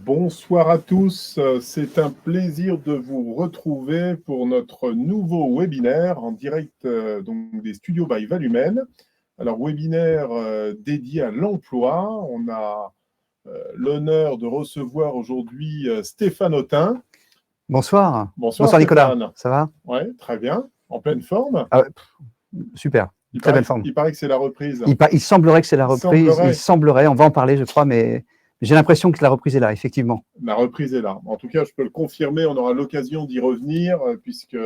Bonsoir à tous, c'est un plaisir de vous retrouver pour notre nouveau webinaire en direct donc des studios by Valumène. Alors webinaire dédié à l'emploi, on a l'honneur de recevoir aujourd'hui Stéphane Autin. Bonsoir. Bonsoir Nicolas, Stéphane. ça va? Oui, très bien, en pleine forme. Super, très belle forme. Il paraît que c'est la reprise. Il semblerait que c'est la reprise, il semblerait, on va en parler je crois, mais j'ai l'impression que la reprise est là, effectivement. La reprise est là. En tout cas, je peux le confirmer, on aura l'occasion d'y revenir puisque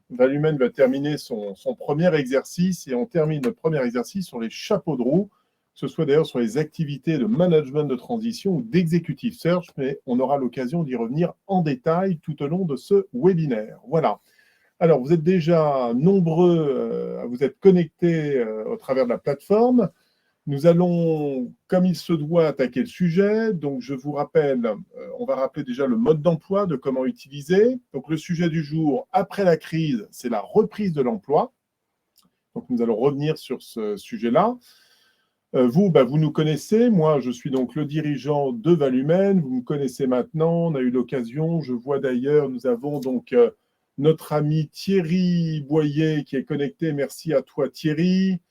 Valumène va terminer son premier exercice et on termine le premier exercice sur les chapeaux de roue, que ce soit d'ailleurs sur les activités de management de transition ou d'executive search, mais on aura l'occasion d'y revenir en détail tout au long de ce webinaire. Voilà. Alors, vous êtes déjà nombreux à vous être connectés au travers de la plateforme. Nous allons, comme il se doit, attaquer le sujet. Donc, je vous rappelle, on va rappeler déjà le mode d'emploi, de comment utiliser. Donc, le sujet du jour, après la crise, c'est la reprise de l'emploi. Donc, nous allons revenir sur ce sujet-là. Vous nous connaissez. Moi, je suis donc le dirigeant de Valumène. Vous me connaissez maintenant. On a eu l'occasion. Je vois d'ailleurs, nous avons donc notre ami Thierry Boyer qui est connecté. Merci à toi, Thierry.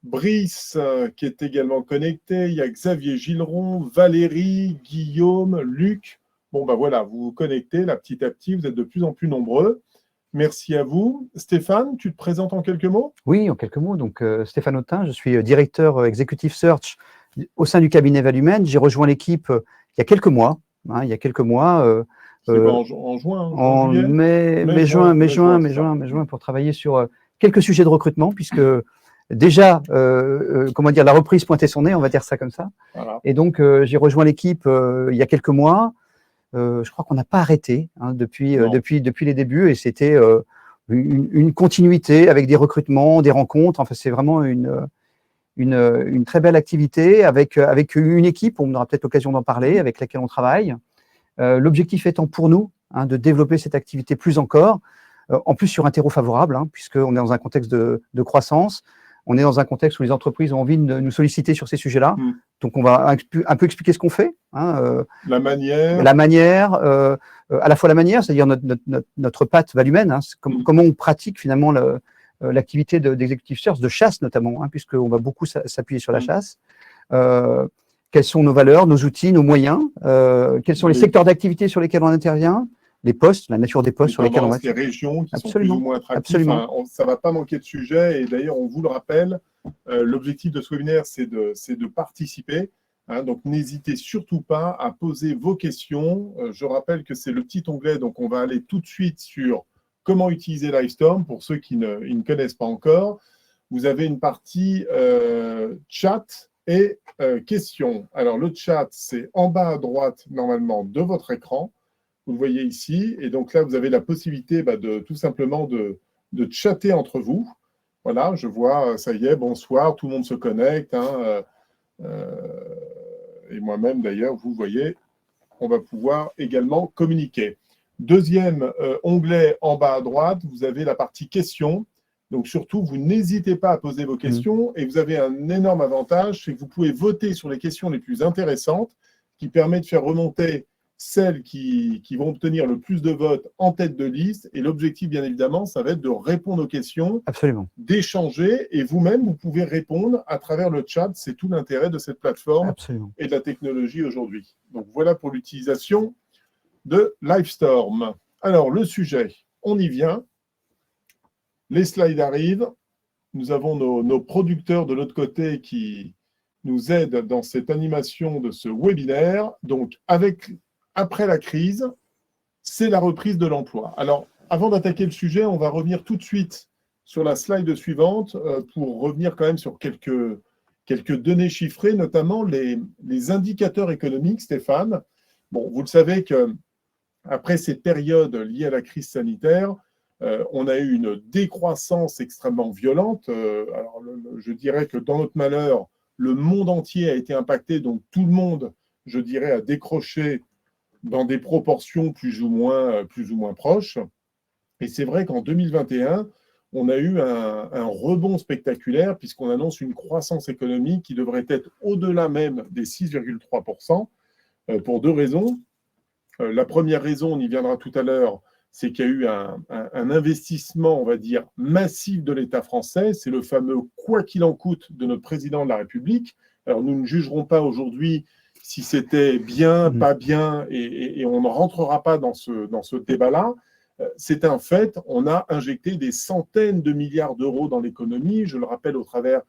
Brice qui est également connecté, il y a Xavier Gilleron, Valérie, Guillaume, Luc. Bon, voilà, vous vous connectez là petit à petit, vous êtes de plus en plus nombreux. Merci à vous. Stéphane, tu te présentes en quelques mots? Oui, en quelques mots. Donc, Stéphane Autin, je suis directeur Executive Search au sein du cabinet Valumène. J'ai rejoint l'équipe il y a quelques mois. C'est pas en juin, en mai, juin, pour travailler sur quelques sujets de recrutement, puisque déjà, la reprise pointait son nez, on va dire ça comme ça. Voilà. Et donc, j'ai rejoint l'équipe il y a quelques mois. Je crois qu'on n'a pas arrêté depuis les débuts, et c'était une continuité avec des recrutements, des rencontres. Enfin, c'est vraiment une très belle activité avec une équipe, on aura peut-être l'occasion d'en parler, avec laquelle on travaille. L'objectif étant pour nous de développer cette activité plus encore, en plus sur un terreau favorable, puisqu'on est dans un contexte de croissance, on est dans un contexte où les entreprises ont envie de nous solliciter sur ces sujets-là. Donc, on va un peu expliquer ce qu'on fait. La manière, à la fois la manière, c'est-à-dire notre patte Valumène, comment on pratique finalement l'activité d'executive search, de chasse notamment, puisqu'on va beaucoup s'appuyer sur la chasse. Quelles sont nos valeurs, nos outils, nos moyens, quels sont les secteurs d'activité sur lesquels on intervient, les postes, la nature des postes sur lesquels on va... Les régions qui sont plus ou moins attractives. Ça ne va pas manquer de sujet. Et d'ailleurs, on vous le rappelle, l'objectif de ce webinaire, c'est de participer. Donc, n'hésitez surtout pas à poser vos questions. Je rappelle que c'est le petit onglet. Donc, on va aller tout de suite sur comment utiliser Livestorm pour ceux qui ne connaissent pas encore. Vous avez une partie chat et questions. Alors, le chat, c'est en bas à droite, normalement, de votre écran. Vous le voyez ici. Et donc là, vous avez la possibilité tout simplement de chatter entre vous. Voilà, je vois, ça y est, bonsoir, tout le monde se connecte. Et moi-même, d'ailleurs, vous voyez, on va pouvoir également communiquer. Deuxième onglet en bas à droite, vous avez la partie questions. Donc surtout, vous n'hésitez pas à poser vos questions. Et vous avez un énorme avantage, c'est que vous pouvez voter sur les questions les plus intéressantes qui permet de faire remonter celles qui vont obtenir le plus de votes en tête de liste. Et l'objectif, bien évidemment, ça va être de répondre aux questions, d'échanger. Et vous-même, vous pouvez répondre à travers le chat. C'est tout l'intérêt de cette plateforme et de la technologie aujourd'hui. Donc, voilà pour l'utilisation de Livestorm. Alors, le sujet, on y vient. Les slides arrivent. Nous avons nos producteurs de l'autre côté qui nous aident dans cette animation de ce webinaire. Donc, après la crise, c'est la reprise de l'emploi. Alors, avant d'attaquer le sujet, on va revenir tout de suite sur la slide suivante pour revenir quand même sur quelques données chiffrées, notamment les indicateurs économiques, Stéphane. Bon, vous le savez qu'après cette période liée à la crise sanitaire, on a eu une décroissance extrêmement violente. Alors, je dirais que dans notre malheur, le monde entier a été impacté, donc tout le monde, je dirais, a décroché dans des proportions plus ou moins proches. Et c'est vrai qu'en 2021, on a eu un rebond spectaculaire puisqu'on annonce une croissance économique qui devrait être au-delà même des 6,3% pour deux raisons. La première raison, on y viendra tout à l'heure, c'est qu'il y a eu un investissement, on va dire, massif de l'État français. C'est le fameux « quoi qu'il en coûte » de notre président de la République. Alors, nous ne jugerons pas aujourd'hui si c'était bien, pas bien, et on ne rentrera pas dans ce débat-là. C'est un fait, on a injecté des centaines de milliards d'euros dans l'économie, je le rappelle au travers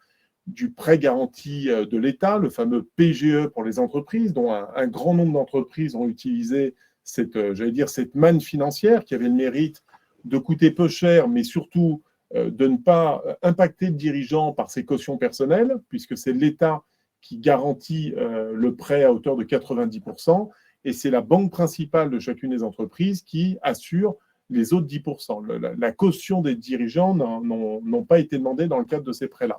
du prêt garanti de l'État, le fameux PGE pour les entreprises, dont un grand nombre d'entreprises ont utilisé cette manne financière qui avait le mérite de coûter peu cher, mais surtout de ne pas impacter le dirigeant par ses cautions personnelles, puisque c'est l'État qui garantit le prêt à hauteur de 90%, et c'est la banque principale de chacune des entreprises qui assure les autres 10%. La caution des dirigeants n'ont pas été demandées dans le cadre de ces prêts-là.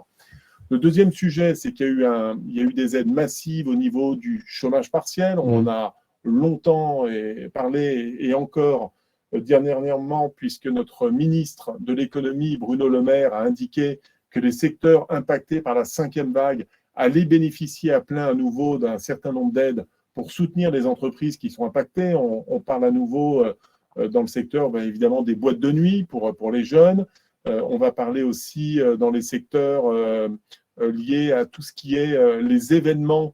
Le deuxième sujet, c'est qu'il y a eu des aides massives au niveau du chômage partiel. On en a longtemps parlé et encore dernièrement, puisque notre ministre de l'économie, Bruno Le Maire, a indiqué que les secteurs impactés par la 5e vague allaient bénéficier à plein à nouveau d'un certain nombre d'aides pour soutenir les entreprises qui sont impactées. On parle à nouveau dans le secteur, évidemment, des boîtes de nuit pour les jeunes. On va parler aussi dans les secteurs liés à tout ce qui est les événements,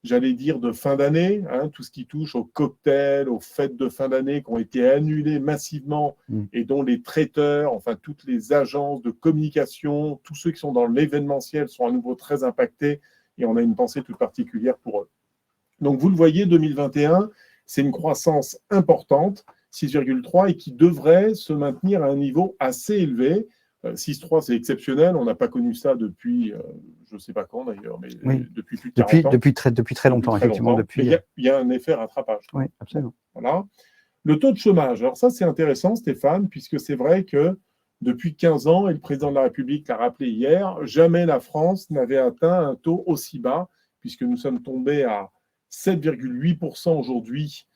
j'allais dire, de fin d'année, tout ce qui touche aux cocktails, aux fêtes de fin d'année qui ont été annulées massivement et dont les traiteurs, enfin toutes les agences de communication, tous ceux qui sont dans l'événementiel sont à nouveau très impactés et on a une pensée toute particulière pour eux. Donc vous le voyez, 2021, c'est une croissance importante, 6,3, et qui devrait se maintenir à un niveau assez élevé. 6,3, c'est exceptionnel. On n'a pas connu ça depuis, je ne sais pas quand d'ailleurs, mais depuis plus de 40 ans. Depuis très longtemps, effectivement. Il y a un effet rattrapage. Oui, absolument. Voilà. Le taux de chômage, alors ça c'est intéressant, Stéphane, puisque c'est vrai que depuis 15 ans, et le président de la République l'a rappelé hier, jamais la France n'avait atteint un taux aussi bas, puisque nous sommes tombés à 7,8% aujourd'hui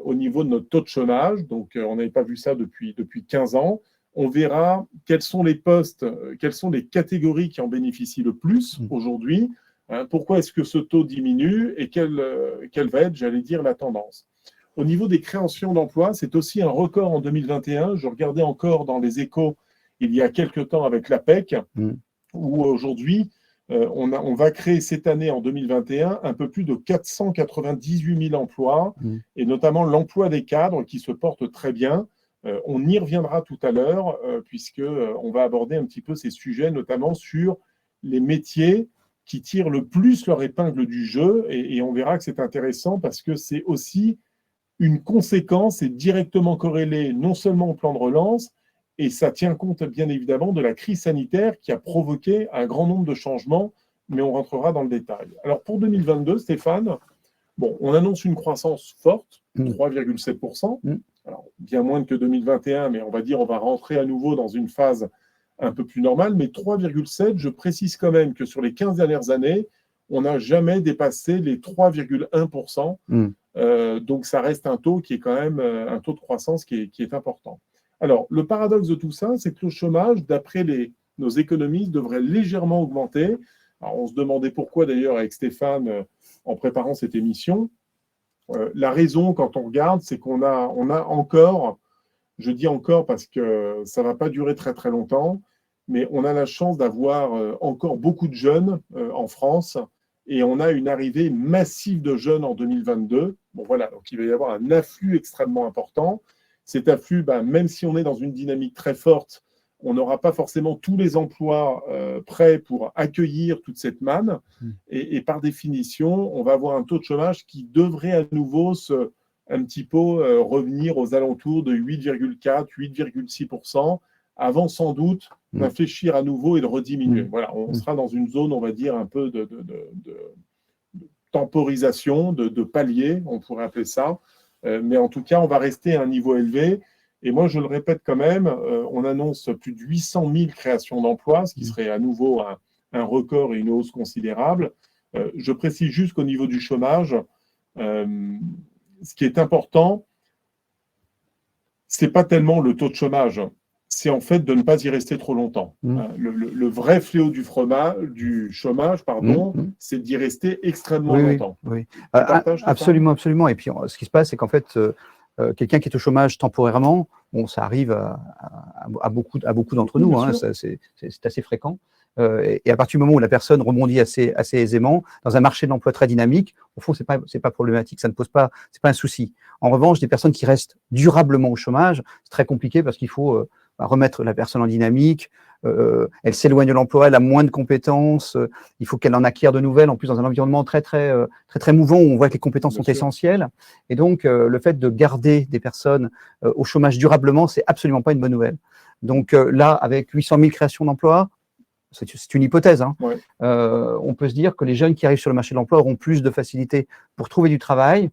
au niveau de notre taux de chômage. Donc, on n'avait pas vu ça depuis 15 ans. On verra quels sont les postes, quelles sont les catégories qui en bénéficient le plus aujourd'hui. Pourquoi est-ce que ce taux diminue et quelle va être, j'allais dire, la tendance. Au niveau des créations d'emplois, c'est aussi un record en 2021. Je regardais encore dans les Échos il y a quelques temps avec l'APEC, où aujourd'hui, on va créer cette année, en 2021, un peu plus de 498 000 emplois, et notamment l'emploi des cadres qui se porte très bien. On y reviendra tout à l'heure, puisqu'on va aborder un petit peu ces sujets, notamment sur les métiers qui tirent le plus leur épingle du jeu, et on verra que c'est intéressant parce que c'est aussi une conséquence et directement corrélée non seulement au plan de relance, et ça tient compte bien évidemment de la crise sanitaire qui a provoqué un grand nombre de changements, mais on rentrera dans le détail. Alors pour 2022, Stéphane, on annonce une croissance forte, 3,7%, alors bien moins que 2021, mais on va dire on va rentrer à nouveau dans une phase un peu plus normale, mais 3,7%, je précise quand même que sur les 15 dernières années, on n'a jamais dépassé les 3,1%, donc ça reste un taux qui est quand même un taux de croissance qui est important. Alors, le paradoxe de tout ça, c'est que le chômage, d'après nos économistes, devrait légèrement augmenter. Alors, on se demandait pourquoi, d'ailleurs, avec Stéphane, en préparant cette émission. La raison, quand on regarde, c'est qu'on a encore, je dis encore parce que ça ne va pas durer très, très longtemps, mais on a la chance d'avoir encore beaucoup de jeunes en France et on a une arrivée massive de jeunes en 2022. Bon, voilà, donc il va y avoir un afflux extrêmement important. Cet afflux, même si on est dans une dynamique très forte, on n'aura pas forcément tous les emplois prêts pour accueillir toute cette manne. Et par définition, on va avoir un taux de chômage qui devrait à nouveau un petit peu revenir aux alentours de 8,4, 8,6%, avant sans doute d'infléchir à nouveau et de rediminuer. Voilà, on sera dans une zone, on va dire, un peu de temporisation, de palier, on pourrait appeler ça. Mais en tout cas, on va rester à un niveau élevé. Et moi, je le répète quand même, on annonce plus de 800 000 créations d'emplois, ce qui serait à nouveau un record et une hausse considérable. Je précise juste qu'au niveau du chômage, ce qui est important, ce n'est pas tellement le taux de chômage, c'est en fait de ne pas y rester trop longtemps. Le vrai fléau du chômage, c'est d'y rester extrêmement longtemps. Oui. Absolument, absolument. Et puis, ce qui se passe, c'est qu'en fait, quelqu'un qui est au chômage temporairement, bon, ça arrive à beaucoup d'entre nous, hein, c'est assez fréquent. Et à partir du moment où la personne rebondit assez aisément dans un marché de l'emploi très dynamique, au fond, c'est pas problématique, ça ne pose pas, c'est pas un souci. En revanche, des personnes qui restent durablement au chômage, c'est très compliqué parce qu'il faut remettre la personne en dynamique. Elle s'éloigne de l'emploi, elle a moins de compétences, il faut qu'elle en acquiert de nouvelles, en plus dans un environnement très mouvant où on voit que les compétences sont essentielles. Et donc, le fait de garder des personnes au chômage durablement, c'est absolument pas une bonne nouvelle. Donc là, avec 800 000 créations d'emplois, c'est une hypothèse, hein. On peut se dire que les jeunes qui arrivent sur le marché de l'emploi auront plus de facilité pour trouver du travail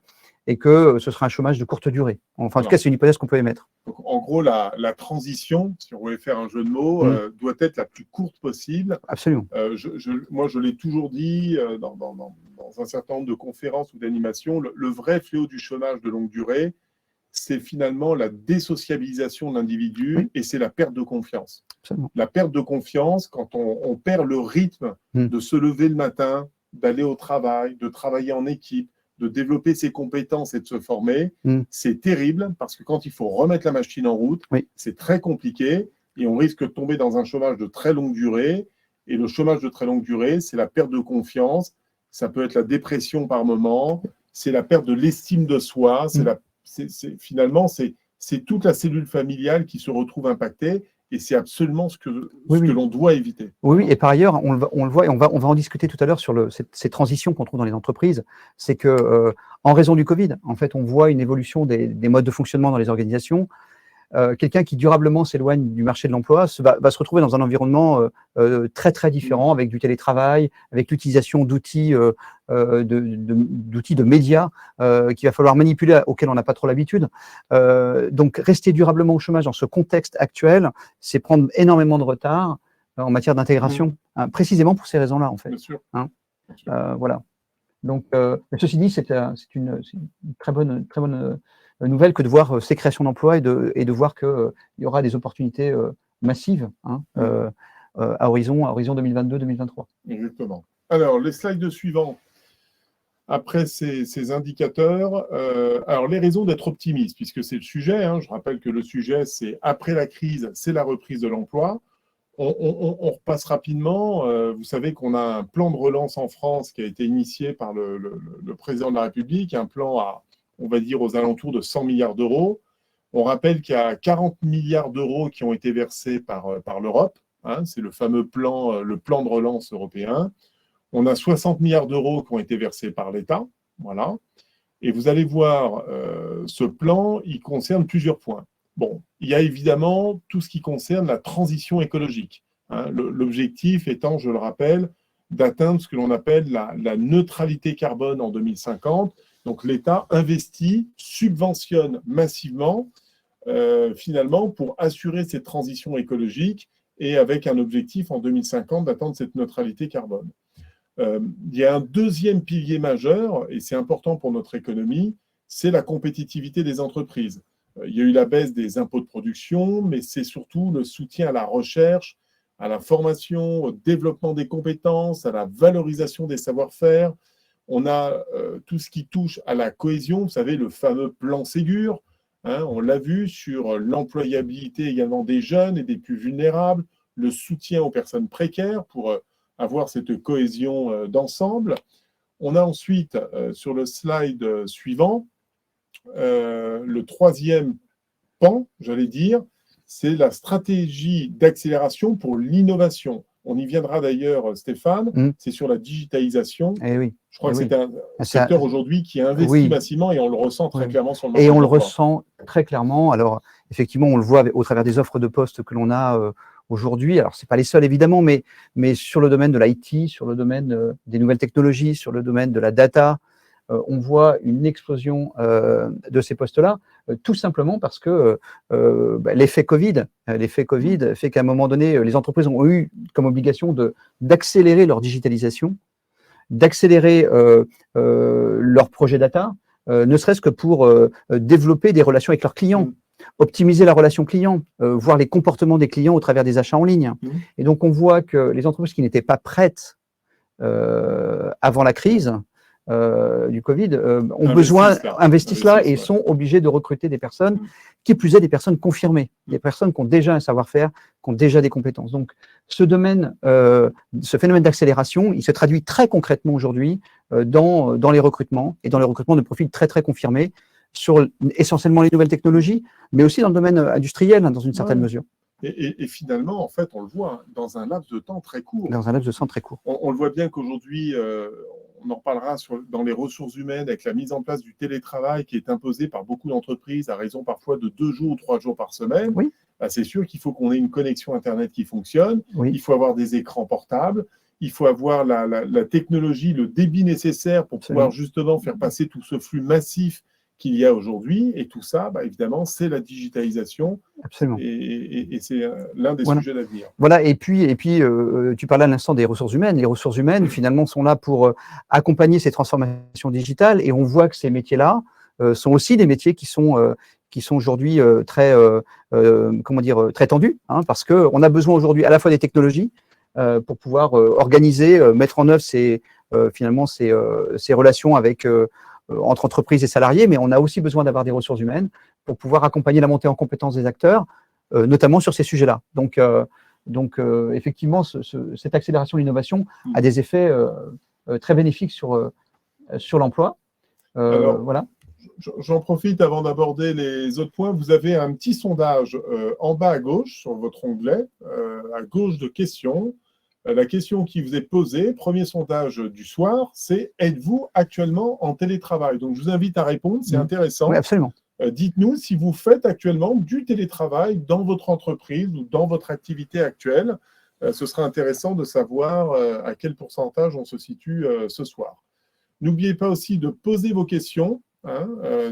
et que ce sera un chômage de courte durée. Enfin, en tout cas, c'est une hypothèse qu'on peut émettre. Donc, en gros, la transition, si on voulait faire un jeu de mots, doit être la plus courte possible. Absolument. Moi, je l'ai toujours dit dans un certain nombre de conférences ou d'animations, le vrai fléau du chômage de longue durée, c'est finalement la désociabilisation de l'individu et c'est la perte de confiance. Absolument. La perte de confiance, quand on perd le rythme de se lever le matin, d'aller au travail, de travailler en équipe, de développer ses compétences et de se former, c'est terrible parce que quand il faut remettre la machine en route, c'est très compliqué et on risque de tomber dans un chômage de très longue durée. Et le chômage de très longue durée, c'est la perte de confiance, ça peut être la dépression par moment, c'est la perte de l'estime de soi, finalement, c'est toute la cellule familiale qui se retrouve impactée et c'est absolument ce que l'on doit éviter. Oui, et par ailleurs, on le voit, et on va en discuter tout à l'heure sur ces transitions qu'on trouve dans les entreprises, c'est que en raison du Covid, en fait, on voit une évolution des modes de fonctionnement dans les organisations. Quelqu'un qui durablement s'éloigne du marché de l'emploi va se retrouver dans un environnement très différent, avec du télétravail, avec l'utilisation d'outils de médias qu'il va falloir manipuler, auxquels on n'a pas trop l'habitude. Donc, rester durablement au chômage dans ce contexte actuel, c'est prendre énormément de retard en matière d'intégration, précisément pour ces raisons-là, en fait. Bien sûr. Voilà. Donc, ceci dit, c'est une très bonne nouvelle que de voir ces créations d'emplois et de voir qu'il y aura des opportunités massives à horizon 2022-2023. Exactement. Alors, les slides suivants, après ces indicateurs, alors les raisons d'être optimiste, puisque c'est le sujet, je rappelle que le sujet, c'est après la crise, c'est la reprise de l'emploi. On repasse rapidement. Vous savez qu'on a un plan de relance en France qui a été initié par le président de la République, un plan on va dire, aux alentours de 100 milliards d'euros. On rappelle qu'il y a 40 milliards d'euros qui ont été versés par l'Europe. C'est le fameux plan, le plan de relance européen. On a 60 milliards d'euros qui ont été versés par l'État. Voilà. Et vous allez voir, ce plan, il concerne plusieurs points. Bon, il y a évidemment tout ce qui concerne la transition écologique. L'objectif étant, je le rappelle, d'atteindre ce que l'on appelle la neutralité carbone en 2050. Donc, l'État investit, subventionne massivement, finalement, pour assurer cette transition écologique et avec un objectif en 2050 d'atteindre cette neutralité carbone. Il y a un deuxième pilier majeur, et c'est important pour notre économie, c'est la compétitivité des entreprises. Il y a eu la baisse des impôts de production, mais c'est surtout le soutien à la recherche, à la formation, au développement des compétences, à la valorisation des savoir-faire. On a tout ce qui touche à la cohésion, vous savez, le fameux plan Ségur. On l'a vu sur l'employabilité également des jeunes et des plus vulnérables, le soutien aux personnes précaires pour avoir cette cohésion d'ensemble. On a ensuite, sur le slide suivant, le troisième pan, j'allais dire, c'est la stratégie d'accélération pour l'innovation. On y viendra d'ailleurs, Stéphane, c'est sur la digitalisation. Oui. Je crois que c'est un secteur aujourd'hui qui investit massivement et on le ressent très clairement sur le marché. Et on le ressent très clairement. Alors, effectivement, on le voit au travers des offres de postes que l'on a aujourd'hui. Alors, ce n'est pas les seuls, évidemment, mais sur le domaine de l'IT, sur le domaine des nouvelles technologies, sur le domaine de la data, on voit une explosion de ces postes-là, tout simplement parce que l'effet Covid fait qu'à un moment donné, les entreprises ont eu comme obligation d'accélérer leur digitalisation, d'accélérer leur projet data, ne serait-ce que pour développer des relations avec leurs clients. optimiser la relation client, voir les comportements des clients au travers des achats en ligne. Et donc, on voit que les entreprises qui n'étaient pas prêtes avant la crise du Covid investissent là et sont obligés de recruter des personnes, qui plus est des personnes confirmées, des personnes qui ont déjà un savoir-faire, qui ont déjà des compétences. Donc, ce phénomène d'accélération, il se traduit très concrètement aujourd'hui dans les recrutements et dans les recrutements de profils très, très confirmés sur essentiellement les nouvelles technologies, mais aussi dans le domaine industriel, dans une certaine mesure. Et finalement, en fait, on le voit dans un laps de temps très court. Dans un laps de temps très court. On le voit bien qu'aujourd'hui, on en reparlera dans les ressources humaines, avec la mise en place du télétravail qui est imposé par beaucoup d'entreprises à raison parfois de 2 jours ou 3 jours par semaine. Oui. Bah, c'est sûr qu'il faut qu'on ait une connexion Internet qui fonctionne. Oui. Il faut avoir des écrans portables. Il faut avoir la technologie, le débit nécessaire pour pouvoir justement faire passer tout ce flux massif qu'il y a aujourd'hui. Et tout ça, bah, évidemment, c'est la digitalisation. Absolument. Et c'est l'un des sujets d'avenir. Voilà, et puis tu parlais à l'instant des ressources humaines. Les ressources humaines, finalement, sont là pour accompagner ces transformations digitales. Et on voit que ces métiers-là sont aussi des métiers qui sont aujourd'hui très tendus, hein, parce qu'on a besoin aujourd'hui à la fois des technologies pour pouvoir organiser, mettre en œuvre ces relations entre entreprises et salariés, mais on a aussi besoin d'avoir des ressources humaines pour pouvoir accompagner la montée en compétences des acteurs, notamment sur ces sujets-là. Donc effectivement, cette accélération de l'innovation a des effets très bénéfiques sur l'emploi. Voilà. J'en profite avant d'aborder les autres points. Vous avez un petit sondage en bas à gauche sur votre onglet, à gauche de questions. La question qui vous est posée, premier sondage du soir, c'est « Êtes-vous actuellement en télétravail ?» Donc, je vous invite à répondre, c'est intéressant. Oui, absolument. Dites-nous si vous faites actuellement du télétravail dans votre entreprise ou dans votre activité actuelle. Ce sera intéressant de savoir à quel pourcentage on se situe ce soir. N'oubliez pas aussi de poser vos questions.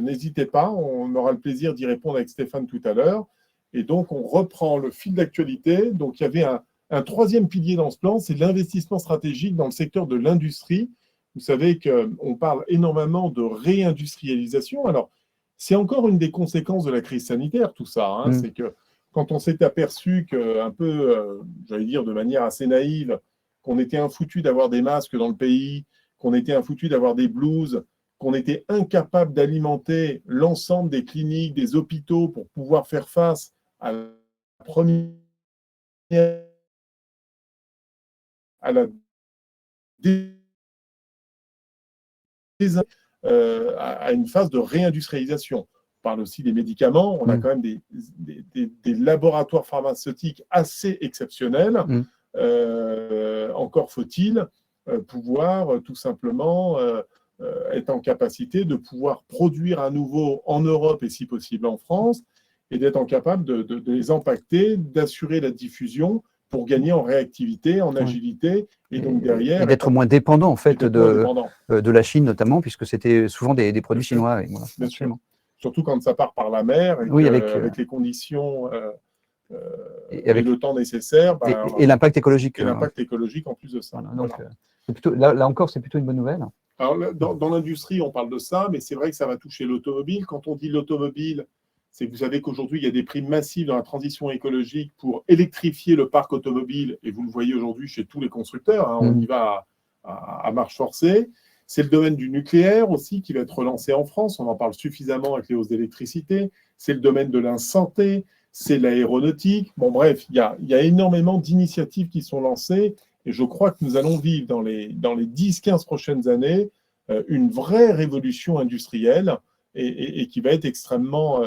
N'hésitez pas, on aura le plaisir d'y répondre avec Stéphane tout à l'heure. Et donc, on reprend le fil d'actualité. Donc, il y avait un troisième pilier dans ce plan, c'est l'investissement stratégique dans le secteur de l'industrie. Vous savez qu'on parle énormément de réindustrialisation. Alors, c'est encore une des conséquences de la crise sanitaire, tout ça. C'est que quand on s'est aperçu qu'un peu, j'allais dire de manière assez naïve, qu'on était infoutu d'avoir des masques dans le pays, qu'on était infoutu d'avoir des blouses, qu'on était incapable d'alimenter l'ensemble des cliniques, des hôpitaux pour pouvoir faire face à la première à une phase de réindustrialisation. On parle aussi des médicaments. On a quand même des laboratoires pharmaceutiques assez exceptionnels. Encore faut-il pouvoir tout simplement être en capacité de pouvoir produire à nouveau en Europe et si possible en France, et d'être capable de les impacter, d'assurer la diffusion pour gagner en réactivité, en agilité, et donc derrière… Et d'être moins dépendant, en fait, de la Chine, notamment, puisque c'était souvent des produits chinois. Voilà, bien sûr. Surtout quand ça part par la mer, et avec les conditions et le temps nécessaire. Et l'impact écologique. Et l'impact écologique en plus de ça. Voilà, donc, là encore, c'est plutôt une bonne nouvelle. Alors, dans l'industrie, on parle de ça, mais c'est vrai que ça va toucher l'automobile. Quand on dit l'automobile, c'est que vous savez qu'aujourd'hui, il y a des primes massives dans la transition écologique pour électrifier le parc automobile, et vous le voyez aujourd'hui chez tous les constructeurs, on y va à marche forcée. C'est le domaine du nucléaire aussi qui va être relancé en France, on en parle suffisamment avec les hausses d'électricité. C'est le domaine de la santé, c'est l'aéronautique. Bon, bref, il y a énormément d'initiatives qui sont lancées, et je crois que nous allons vivre dans les 10-15 prochaines années une vraie révolution industrielle et qui va être extrêmement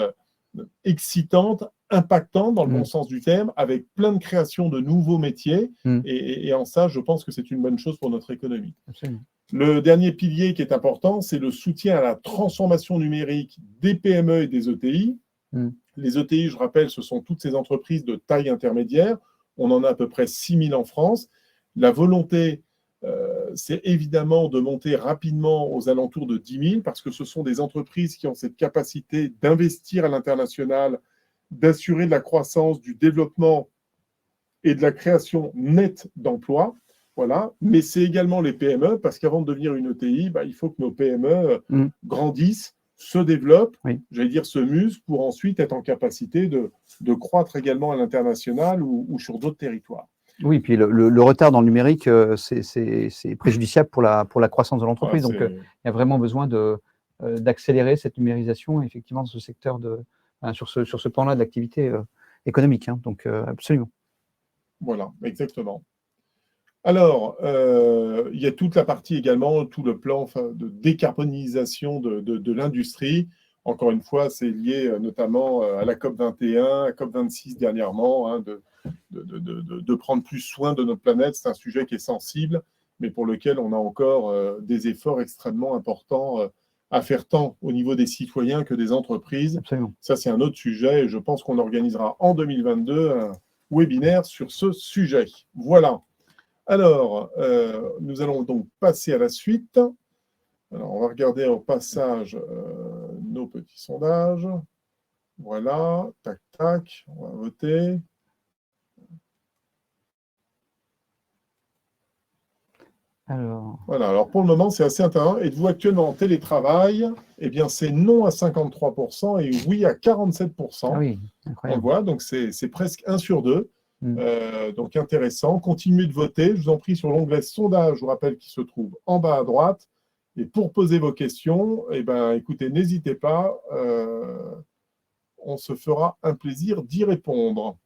excitante, impactante dans le bon sens du terme, avec plein de créations de nouveaux métiers. Et en ça, je pense que c'est une bonne chose pour notre économie. Absolument. Le dernier pilier qui est important, c'est le soutien à la transformation numérique des PME et des ETI. Les ETI, je rappelle, ce sont toutes ces entreprises de taille intermédiaire. On en a à peu près 6 000 en France. La volonté, c'est évidemment de monter rapidement aux alentours de 10 000, parce que ce sont des entreprises qui ont cette capacité d'investir à l'international, d'assurer de la croissance, du développement et de la création nette d'emplois. Voilà. Mais c'est également les PME, parce qu'avant de devenir une ETI, il faut que nos PME grandissent, se développent, Oui. j'allais dire se musclent, pour ensuite être en capacité de croître également à l'international ou sur d'autres territoires. Oui, puis le retard dans le numérique, c'est préjudiciable pour la croissance de l'entreprise. Voilà, Donc, il y a vraiment besoin d'accélérer cette numérisation, effectivement, dans ce secteur, sur ce pan-là de l'activité économique. Hein. Donc, absolument. Voilà, exactement. Alors, il y a toute la partie également, tout le plan de décarbonisation de l'industrie. Encore une fois, c'est lié notamment à la COP21, à COP26 dernièrement, hein, de prendre plus soin de notre planète. C'est un sujet qui est sensible, mais pour lequel on a encore des efforts extrêmement importants à faire, tant au niveau des citoyens que des entreprises. Absolument. Ça, c'est un autre sujet, et je pense qu'on organisera en 2022 un webinaire sur ce sujet. Voilà. Alors, nous allons donc passer à la suite. Alors, on va regarder au passage nos petits sondages. Voilà, tac, tac, on va voter. Voilà, alors pour le moment, c'est assez intéressant. Êtes-vous actuellement en télétravail? Eh bien, c'est non à 53% et oui à 47%. Ah oui, On incroyable. voit, donc c'est presque 1 sur 2. Donc intéressant. Continuez de voter. Je vous en prie, sur l'onglet sondage, je vous rappelle qu'il se trouve en bas à droite. Et pour poser vos questions, eh ben, écoutez, n'hésitez pas. On se fera un plaisir d'y répondre.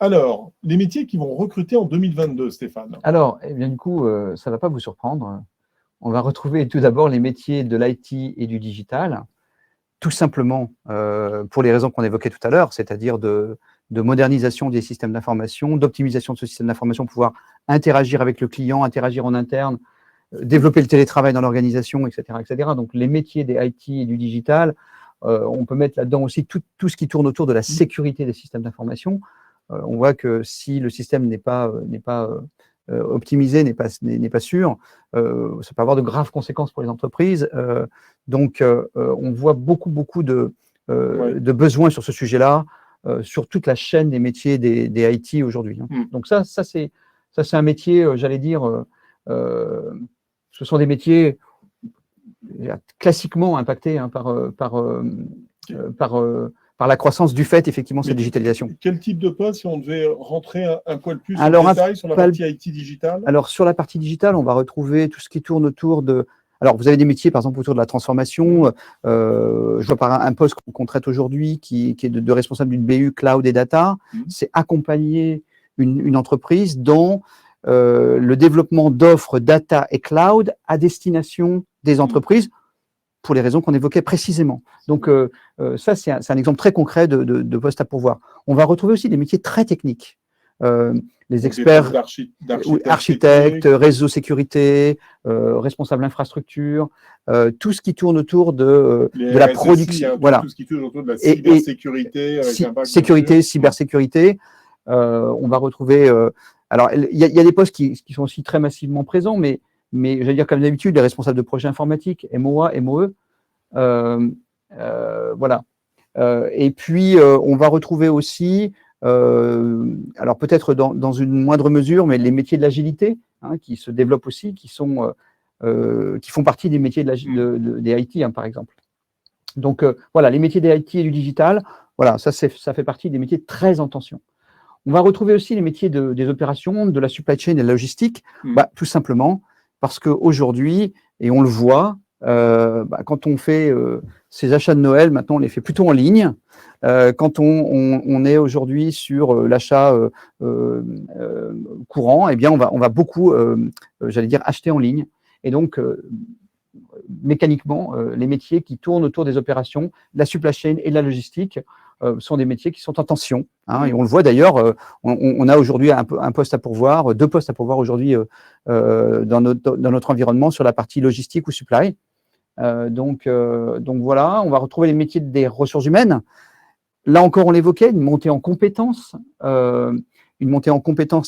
Alors, les métiers qui vont recruter en 2022, Stéphane. Alors, eh bien, du coup, ça ne va pas vous surprendre. On va retrouver tout d'abord les métiers de l'IT et du digital, tout simplement pour les raisons qu'on évoquait tout à l'heure, c'est-à-dire de modernisation des systèmes d'information, d'optimisation de ce système d'information, pouvoir interagir avec le client, interagir en interne, développer le télétravail dans l'organisation, etc., etc. Donc, les métiers des IT et du digital, on peut mettre là-dedans aussi tout ce qui tourne autour de la sécurité des systèmes d'information. On voit que si le système n'est pas optimisé, n'est pas sûr, ça peut avoir de graves conséquences pour les entreprises. Donc, on voit beaucoup de besoins sur ce sujet-là, sur toute la chaîne des métiers des IT aujourd'hui. Hein. Donc ça c'est un métier, j'allais dire, ce sont des métiers classiquement impactés hein, par la croissance du fait, effectivement, cette digitalisation. Quel type de poste, si on devait rentrer un poil plus en détail sur la partie IT digitale? Alors, sur la partie digitale, on va retrouver tout ce qui tourne autour de... Alors, vous avez des métiers, par exemple, autour de la transformation. Je vois par un poste qu'on traite aujourd'hui qui est de responsable d'une BU Cloud et Data. C'est accompagner une entreprise dans le développement d'offres data et cloud à destination des entreprises, pour les raisons qu'on évoquait précisément. Donc, ça, c'est un exemple très concret de poste à pourvoir. On va retrouver aussi des métiers très techniques. Les experts, architectes, réseau sécurité, responsables infrastructure, tout ce qui tourne autour de la production. Hein, voilà. Tout ce qui tourne autour de la cybersécurité. Sécurité, cybersécurité. On va retrouver... alors, il y a des postes qui sont aussi très massivement présents, mais j'allais dire comme d'habitude, les responsables de projets informatiques, MOA, MOE, voilà. Et puis, on va retrouver aussi, alors peut-être dans une moindre mesure, mais les métiers de l'agilité, hein, qui se développent aussi, qui font partie des métiers des IT, hein, par exemple. Donc, voilà, les métiers des IT et du digital, voilà, ça fait partie des métiers très en tension. On va retrouver aussi les métiers des opérations, de la supply chain et de la logistique, tout simplement parce qu'aujourd'hui, et on le voit, quand on fait ces achats de Noël, maintenant on les fait plutôt en ligne. Quand on est aujourd'hui sur l'achat courant, eh bien on va beaucoup, j'allais dire, acheter en ligne. Et donc, mécaniquement, les métiers qui tournent autour des opérations, la supply chain et la logistique, sont des métiers qui sont en tension. Hein, et on le voit d'ailleurs, on a aujourd'hui un poste à pourvoir, 2 postes à pourvoir aujourd'hui dans notre environnement sur la partie logistique ou supply. Donc voilà, on va retrouver les métiers des ressources humaines. Là encore, on l'évoquait, une montée en compétences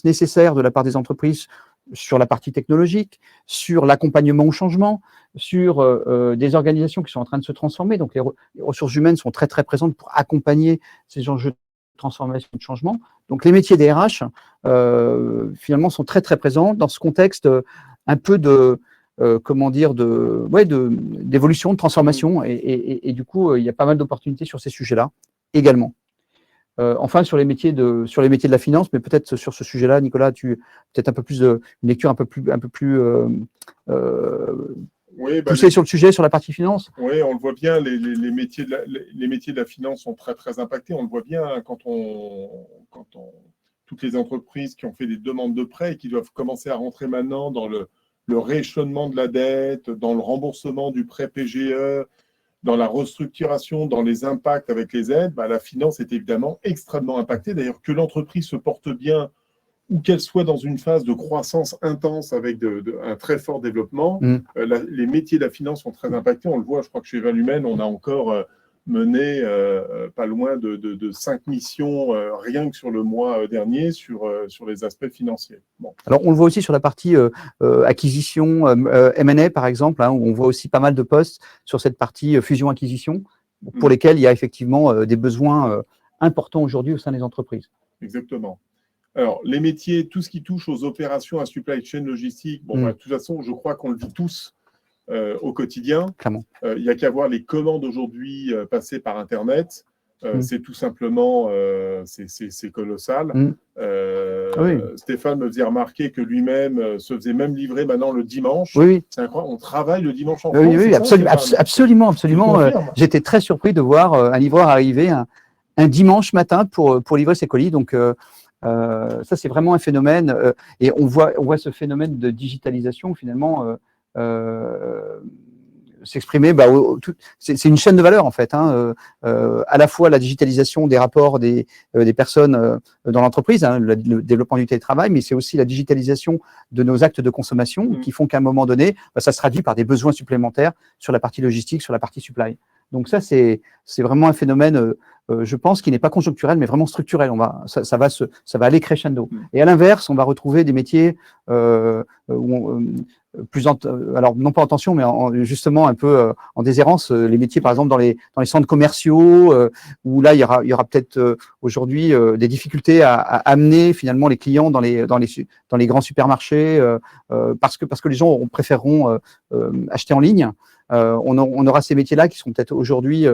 nécessaire de la part des entreprises sur la partie technologique, sur l'accompagnement au changement, sur des organisations qui sont en train de se transformer. Donc, les ressources humaines sont très, très présentes pour accompagner ces enjeux de transformation et de changement. Donc, les métiers des RH, finalement, sont très, très présents dans ce contexte un peu de comment dire, d'évolution, de transformation. Et du coup, il y a pas mal d'opportunités sur ces sujets-là également. Enfin, sur les métiers de la finance, mais peut-être sur ce sujet-là, Nicolas, tu peut-être un peu plus une lecture un peu plus Oui, poussée sur le sujet, sur la partie finance. Oui, on le voit bien, les métiers de la finance sont très, très impactés. On le voit bien hein, toutes les entreprises qui ont fait des demandes de prêts et qui doivent commencer à rentrer maintenant dans le rééchelonnement de la dette, dans le remboursement du prêt PGE, dans la restructuration, dans les impacts avec les aides, la finance est évidemment extrêmement impactée. D'ailleurs, que l'entreprise se porte bien ou qu'elle soit dans une phase de croissance intense avec un très fort développement, les métiers de la finance sont très impactés. On le voit, je crois que chez Valumène, on a encore mené pas loin de 5 missions rien que sur le mois dernier sur les aspects financiers. Bon. Alors, on le voit aussi sur la partie acquisition, M&A par exemple, hein, où on voit aussi pas mal de postes sur cette partie fusion-acquisition, pour lesquels il y a effectivement des besoins importants aujourd'hui au sein des entreprises. Exactement. Alors, les métiers, tout ce qui touche aux opérations à supply chain logistique, de toute façon, je crois qu'on le vit tous au quotidien. Clairement. Il n'y a qu'à voir les commandes aujourd'hui passées par Internet. C'est tout simplement, c'est colossal. Oui. Stéphane me faisait remarquer que lui-même se faisait même livrer maintenant le dimanche. Oui. C'est incroyable, on travaille le dimanche en France. Oui, absolument. J'étais très surpris de voir un livreur arriver un dimanche matin pour livrer ses colis. Donc, ça, c'est vraiment un phénomène. Et on voit ce phénomène de digitalisation, finalement, s'exprimer. C'est une chaîne de valeur, en fait. Hein, à la fois la digitalisation des rapports des personnes dans l'entreprise, hein, le développement du télétravail, mais c'est aussi la digitalisation de nos actes de consommation qui font qu'à un moment donné, ça se traduit par des besoins supplémentaires sur la partie logistique, sur la partie supply. Donc ça, c'est vraiment un phénomène, je pense, qui n'est pas conjoncturel, mais vraiment structurel. Ça va aller crescendo. Et à l'inverse, on va retrouver des métiers alors non pas en tension, mais justement un peu en déshérence. Les métiers, par exemple, dans les centres commerciaux, où là, il y aura peut-être aujourd'hui des difficultés à amener finalement les clients dans les grands supermarchés, parce que les gens préféreront acheter en ligne. On aura ces métiers-là qui sont peut-être aujourd'hui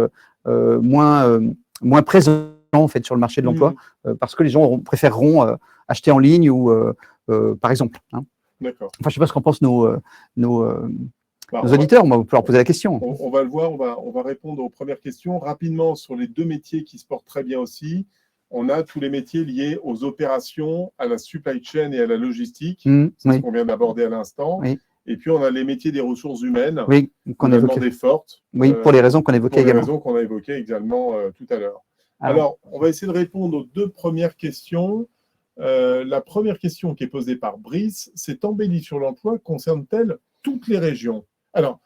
moins présents en fait sur le marché de l'emploi, parce que les gens préféreront acheter en ligne ou par exemple. Hein. D'accord. Enfin, je ne sais pas ce qu'en pensent nos auditeurs. On va pouvoir poser la question. On va le voir. On va répondre aux premières questions rapidement sur les deux métiers qui se portent très bien aussi. On a tous les métiers liés aux opérations, à la supply chain et à la logistique. C'est ce qu'on vient d'aborder à l'instant. Oui. Et puis, on a les métiers des ressources humaines, qu'on a demandé forte. Pour les raisons qu'on évoquait également. Pour les raisons qu'on a évoquées également tout à l'heure. Alors, on va essayer de répondre aux deux premières questions. La première question qui est posée par Brice, c'est embellie sur l'emploi, concerne-t-elle toutes les régions? Alors,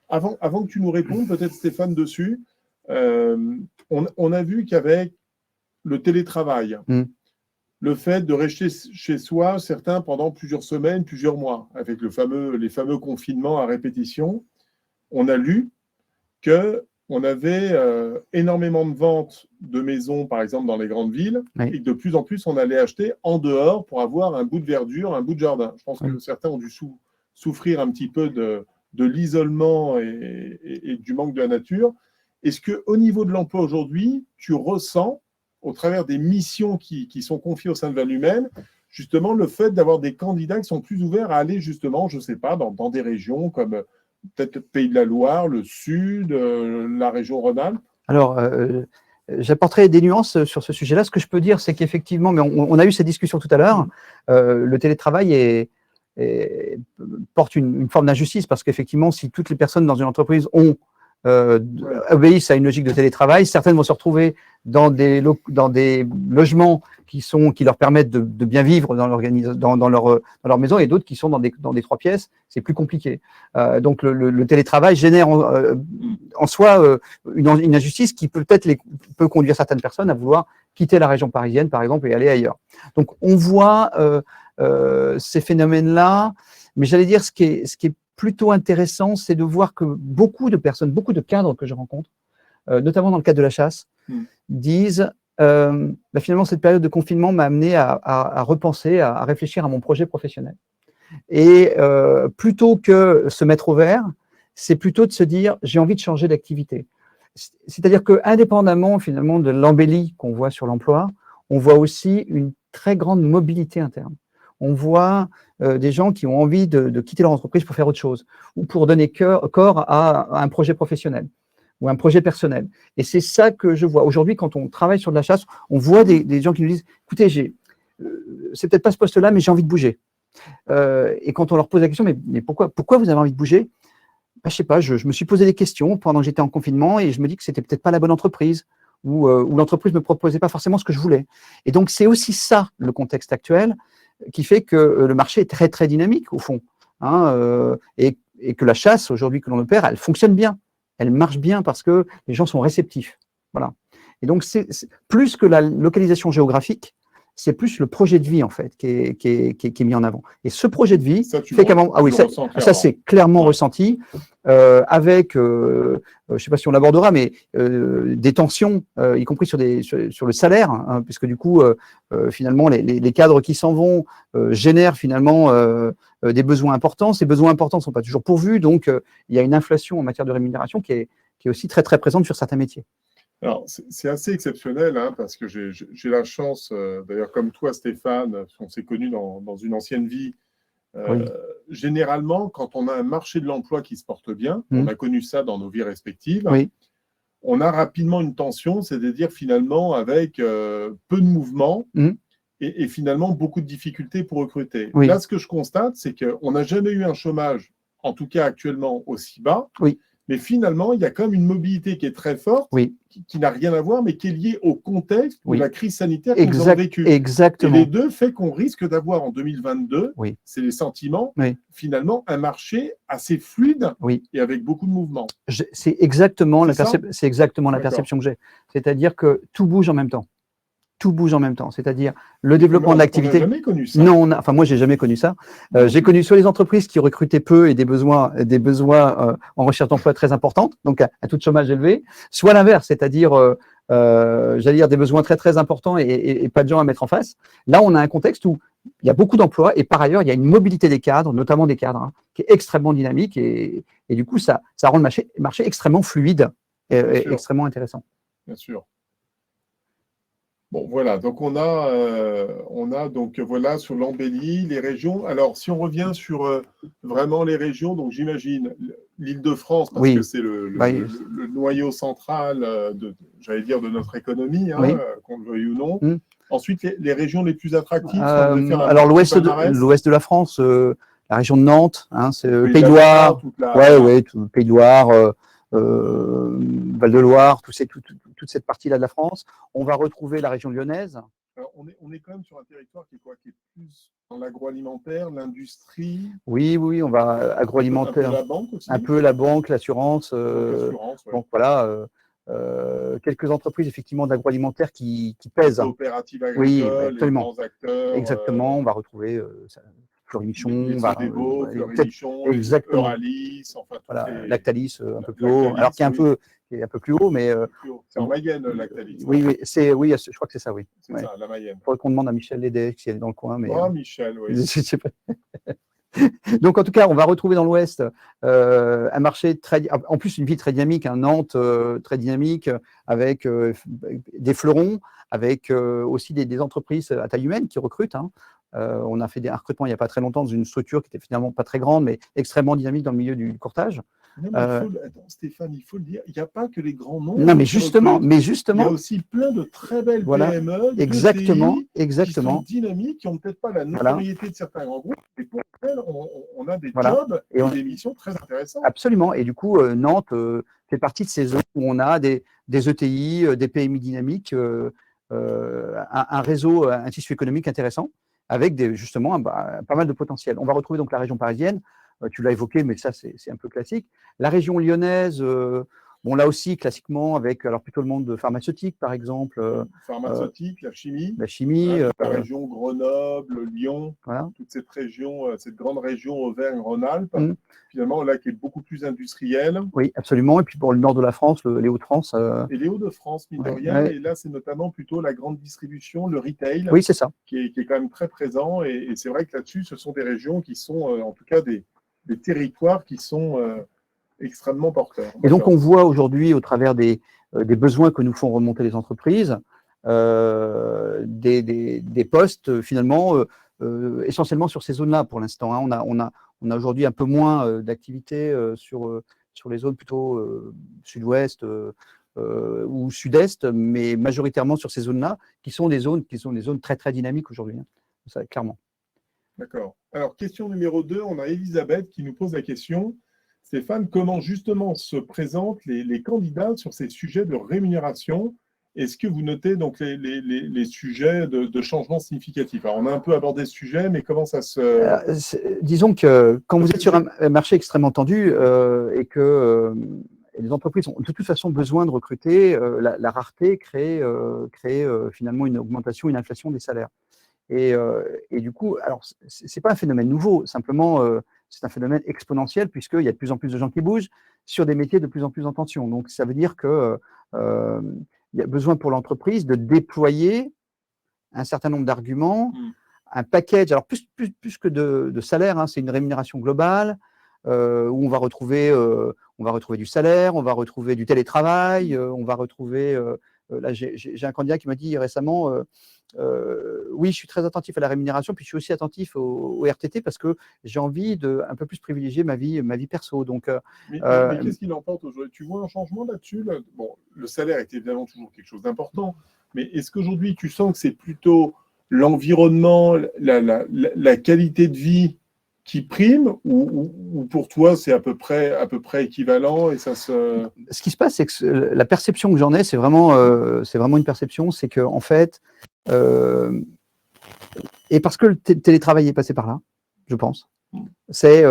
avant que tu nous répondes, peut-être Stéphane dessus, on a vu qu'avec le télétravail, le fait de rester chez soi, certains pendant plusieurs semaines, plusieurs mois, avec les fameux confinements à répétition, on a lu qu'on avait énormément de ventes de maisons, par exemple, dans les grandes villes, et que de plus en plus, on allait acheter en dehors pour avoir un bout de verdure, un bout de jardin. Je pense que certains ont dû souffrir un petit peu de l'isolement et du manque de la nature. Est-ce qu'au niveau de l'emploi aujourd'hui, tu ressens, au travers des missions qui sont confiées au sein de Valumène, justement le fait d'avoir des candidats qui sont plus ouverts à aller justement, je ne sais pas, dans des régions comme peut-être le Pays de la Loire, le Sud, la région Rhône-Alpes? Alors, j'apporterai des nuances sur ce sujet-là. Ce que je peux dire, c'est qu'effectivement, mais on a eu cette discussion tout à l'heure, le télétravail porte une forme d'injustice parce qu'effectivement, si toutes les personnes dans une entreprise obéissent à une logique de télétravail, certaines vont se retrouver dans des logements qui leur permettent de bien vivre dans leur maison, et d'autres qui sont dans des 3 pièces. C'est plus compliqué. Donc le télétravail génère en soi une injustice qui peut-être peut conduire certaines personnes à vouloir quitter la région parisienne, par exemple, et aller ailleurs. Donc on voit ces phénomènes-là, mais j'allais dire ce qui est plutôt intéressant, c'est de voir que beaucoup de personnes, beaucoup de cadres que je rencontre, notamment dans le cadre de la chasse, disent finalement, cette période de confinement m'a amené à repenser, à réfléchir à mon projet professionnel. Et plutôt que se mettre au vert, c'est plutôt de se dire j'ai envie de changer d'activité. C'est-à-dire que, indépendamment finalement de l'embellie qu'on voit sur l'emploi, on voit aussi une très grande mobilité interne. On voit des gens qui ont envie de quitter leur entreprise pour faire autre chose ou pour donner corps à un projet professionnel ou un projet personnel. Et c'est ça que je vois. Aujourd'hui, quand on travaille sur de la chasse, on voit des gens qui nous disent « Écoutez, c'est peut-être pas ce poste-là, mais j'ai envie de bouger. » Et quand on leur pose la question « Mais pourquoi vous avez envie de bouger ?» Je sais pas, je me suis posé des questions pendant que j'étais en confinement et je me dis que c'était peut-être pas la bonne entreprise ou l'entreprise me proposait pas forcément ce que je voulais. Et donc, c'est aussi ça, le contexte actuel, qui fait que le marché est très, très dynamique, au fond. Hein, et que la chasse, aujourd'hui, que l'on opère, elle fonctionne bien. Elle marche bien parce que les gens sont réceptifs. Voilà. Et donc, c'est plus que la localisation géographique, c'est plus le projet de vie, en fait, qui est mis en avant. Et ce projet de vie fait qu'à un moment… Ah oui, ça c'est clairement ressenti, avec, je ne sais pas si on l'abordera, mais des tensions, y compris sur le salaire, hein, puisque du coup, finalement, les cadres qui s'en vont génèrent finalement des besoins importants. Ces besoins importants ne sont pas toujours pourvus, donc il y a une inflation en matière de rémunération qui est aussi très, très présente sur certains métiers. Alors, c'est assez exceptionnel, hein, parce que j'ai la chance, d'ailleurs comme toi Stéphane, on s'est connus dans une ancienne vie, Oui. généralement, quand on a un marché de l'emploi qui se porte bien, on a connu ça dans nos vies respectives, Oui. On a rapidement une tension, c'est-à-dire finalement avec peu de mouvement et finalement beaucoup de difficultés pour recruter. Oui. Là, ce que je constate, c'est qu'on n'a jamais eu un chômage, en tout cas actuellement, aussi bas. Oui. Mais finalement, il y a quand même une mobilité qui est très forte, qui n'a rien à voir, mais qui est liée au contexte de la crise sanitaire que nous avons vécue. Exactement. Et les deux fait qu'on risque d'avoir en 2022, c'est les sentiments, finalement, un marché assez fluide et avec beaucoup de mouvements. C'est exactement la perception que j'ai. C'est-à-dire que tout bouge en même temps. Tout bouge en même temps, c'est-à-dire le développement de l'activité. On n'a jamais connu ça. Non, enfin moi j'ai jamais connu ça. J'ai connu soit les entreprises qui recrutaient peu et des besoins en recherche d'emploi très importantes, donc à taux de chômage élevé, soit l'inverse, c'est-à-dire j'allais dire des besoins très très importants et pas de gens à mettre en face. Là, on a un contexte où il y a beaucoup d'emplois et par ailleurs il y a une mobilité des cadres, notamment des cadres, qui est extrêmement dynamique et du coup ça rend le marché extrêmement fluide et extrêmement intéressant. Bien sûr. Bon, voilà, donc on a donc voilà sur l'embellie, les régions. Alors, si on revient sur vraiment les régions, donc j'imagine l'Île-de-France, parce que c'est le noyau central, j'allais dire, de notre économie, hein, qu'on le veuille ou non. Ensuite, les régions les plus attractives. Alors, l'ouest de la France, la région de Nantes, hein, c'est le Pays de Loire, le Pays de Loire, Val-de-Loire, toute cette partie-là de la France. On va retrouver la région lyonnaise. Alors, on est quand même sur un territoire qui est plus dans l'agroalimentaire, l'industrie. Oui, on va agroalimentaire. Un peu la banque aussi. Un peu la banque, l'assurance. Donc voilà, quelques entreprises effectivement d'agroalimentaire qui pèsent. Les coopératives agricoles, les grands acteurs. Exactement, on va retrouver Fleury-Michon, Euralis, enfin voilà, Lactalis un peu plus haut, alors qui est un peu plus haut, mais c'est en Mayenne, Lactalis. Oui, je crois que c'est ça, oui. C'est ça, la Mayenne. Il faudrait qu'on demande à Michel Lédet qui est dans le coin, mais. Michel, oui. Je sais pas. Donc en tout cas, on va retrouver dans l'Ouest un marché en plus une ville très dynamique, Nantes très dynamique, avec des fleurons, avec aussi des entreprises à taille humaine qui recrutent. On a fait un recrutement il n'y a pas très longtemps dans une structure qui était finalement pas très grande, mais extrêmement dynamique dans le milieu du courtage. Non, mais attends, Stéphane, il faut le dire, il n'y a pas que les grands noms. Non, mais justement. Il y a aussi plein de très belles PME, exactement, qui sont dynamiques, qui n'ont peut-être pas la notoriété de certains grands groupes, mais pour lesquels on a des jobs et des missions très intéressantes. Absolument. Et du coup, Nantes fait partie de ces zones où on a des ETI, des PMI dynamiques, un réseau, un tissu économique intéressant, avec justement pas mal de potentiel. On va retrouver donc la région parisienne. Tu l'as évoqué, mais ça, c'est un peu classique. La région lyonnaise, Bon, là aussi, classiquement, avec alors plutôt le monde pharmaceutique, par exemple, Pharmaceutique, la chimie, la chimie, toute la région Grenoble, Lyon, voilà. toute cette région, cette grande région Auvergne-Rhône-Alpes, Mm. finalement, là, qui est beaucoup plus industrielle. Oui, absolument. Et puis pour le nord de la France, les Hauts-de-France. Et les Hauts-de-France, mine de Ouais, rien, ouais. et là, c'est notamment plutôt la grande distribution, le retail, Oui, c'est ça. qui est quand même très présent. Et c'est vrai que là-dessus, ce sont des régions qui sont, en tout cas, des territoires qui sont extrêmement porteurs. Et donc, D'accord. on voit aujourd'hui, au travers des besoins que nous font remonter les entreprises, des postes, finalement, essentiellement sur ces zones-là pour l'instant. Hein. On a aujourd'hui un peu moins d'activité sur les zones plutôt sud-ouest ou sud-est, mais majoritairement sur ces zones-là, qui sont des zones très, très dynamiques aujourd'hui, hein. Ça, clairement. D'accord. Alors, question numéro 2, on a Elisabeth qui nous pose la question. Stéphane, comment justement se présentent les candidats sur ces sujets de rémunération? Est-ce que vous notez donc les sujets de changement significatif? Alors, on a un peu abordé ce sujet, mais comment ça se… Disons que quand vous êtes sur un marché extrêmement tendu et que les entreprises ont de toute façon besoin de recruter, la rareté crée finalement une augmentation, une inflation des salaires. Et du coup, alors, c'est pas un phénomène nouveau, simplement, c'est un phénomène exponentiel puisqu'il y a de plus en plus de gens qui bougent sur des métiers de plus en plus en tension. Donc, ça veut dire que il y a besoin pour l'entreprise de déployer un certain nombre d'arguments, un package, alors plus que de salaire, hein, c'est une rémunération globale où on va retrouver du salaire, on va retrouver du télétravail, on va retrouver… là, j'ai un candidat qui m'a dit récemment… oui, je suis très attentif à la rémunération, puis je suis aussi attentif au RTT parce que j'ai envie de un peu plus privilégier ma vie perso. Donc, mais qu'est-ce qu'il en pense aujourd'hui? Tu vois un changement là-dessus là? Bon, le salaire est évidemment toujours quelque chose d'important, mais est-ce qu'aujourd'hui tu sens que c'est plutôt l'environnement, la qualité de vie qui prime, ou pour toi c'est à peu près équivalent et ça se… Ce qui se passe, c'est que la perception que j'en ai, c'est vraiment une perception, c'est que en fait, et parce que le télétravail est passé par là, je pense. C'est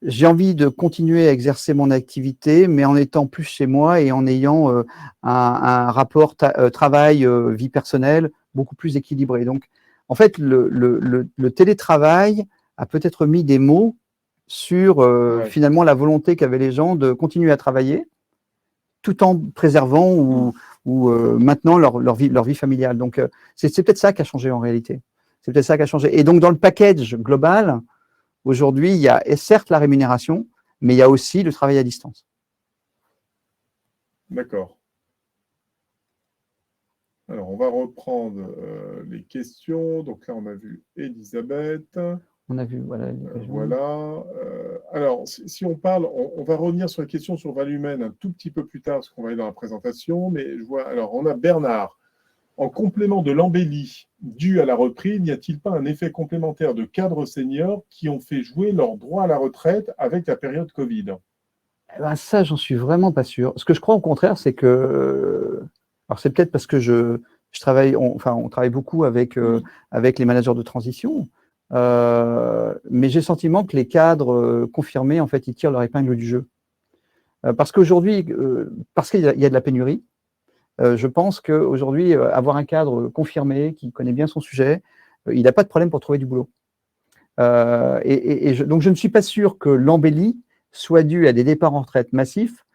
j'ai envie de continuer à exercer mon activité, mais en étant plus chez moi et en ayant un rapport travail vie personnelle beaucoup plus équilibré. Donc, en fait, le télétravail a peut-être mis des mots sur finalement la volonté qu'avaient les gens de continuer à travailler tout en préservant ou maintenant leur vie familiale. Donc, c'est peut-être ça qui a changé en réalité. C'est peut-être ça qui a changé. Et donc, dans le package global, aujourd'hui, il y a certes la rémunération, mais il y a aussi le travail à distance. D'accord. Alors, on va reprendre les questions. Donc là, on a vu Elisabeth. On a vu, voilà. Voilà. Alors, si on parle, on va revenir sur la question sur valeur humaine un tout petit peu plus tard, parce qu'on va aller dans la présentation. Mais je vois, alors, on a Bernard. En complément de l'embellie due à la reprise, n'y a-t-il pas un effet complémentaire de cadres seniors qui ont fait jouer leur droit à la retraite avec la période Covid? Eh ben, ça, j'en suis vraiment pas sûr. Ce que je crois au contraire, c'est que, alors c'est peut-être parce que je travaille, on travaille beaucoup avec les managers de transition, mais j'ai le sentiment que les cadres confirmés, en fait, ils tirent leur épingle du jeu. Parce qu'aujourd'hui, parce qu'il y a de la pénurie, je pense qu'aujourd'hui, avoir un cadre confirmé, qui connaît bien son sujet, il n'a pas de problème pour trouver du boulot. Donc, je ne suis pas sûr que l'embellie soit due à des départs en retraite massifs.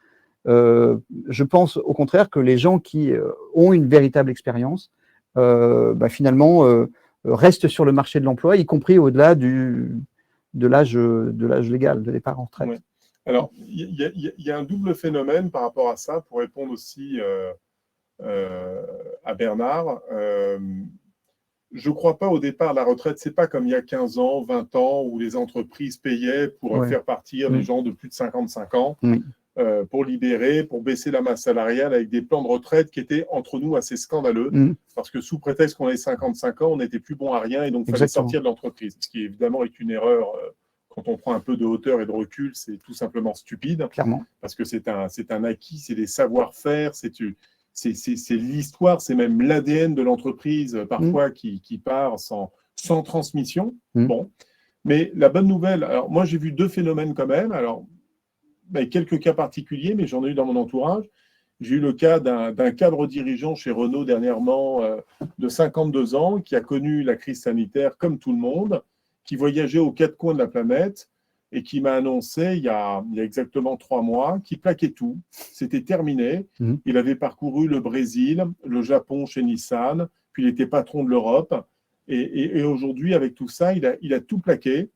Je pense au contraire que les gens qui ont une véritable expérience, finalement, restent sur le marché de l'emploi, y compris au-delà de l'âge légal de départ en retraite. Ouais. Alors, il y a un double phénomène par rapport à ça, pour répondre aussi à Bernard. Je ne crois pas au départ à la retraite, c'est pas comme il y a 15 ans, 20 ans, où les entreprises payaient pour faire partir les gens de plus de 55 ans, pour libérer, pour baisser la masse salariale avec des plans de retraite qui étaient entre nous assez scandaleux, parce que sous prétexte qu'on avait 55 ans, on n'était plus bon à rien et donc il fallait sortir de l'entreprise, ce qui évidemment est une erreur. Quand on prend un peu de hauteur et de recul, c'est tout simplement stupide. Clairement. Parce que c'est un acquis, c'est des savoir-faire, c'est l'histoire, c'est même l'ADN de l'entreprise, parfois, qui part sans transmission. Bon. Mais la bonne nouvelle, alors moi j'ai vu deux phénomènes quand même. Alors, quelques cas particuliers, mais j'en ai eu dans mon entourage. J'ai eu le cas d'un cadre dirigeant chez Renault dernièrement de 52 ans qui a connu la crise sanitaire comme tout le monde, qui voyageait aux quatre coins de la planète et qui m'a annoncé il y a exactement 3 mois qu'il plaquait tout. C'était terminé. Il avait parcouru le Brésil, le Japon chez Nissan, puis il était patron de l'Europe. Et aujourd'hui, avec tout ça, il a tout plaqué.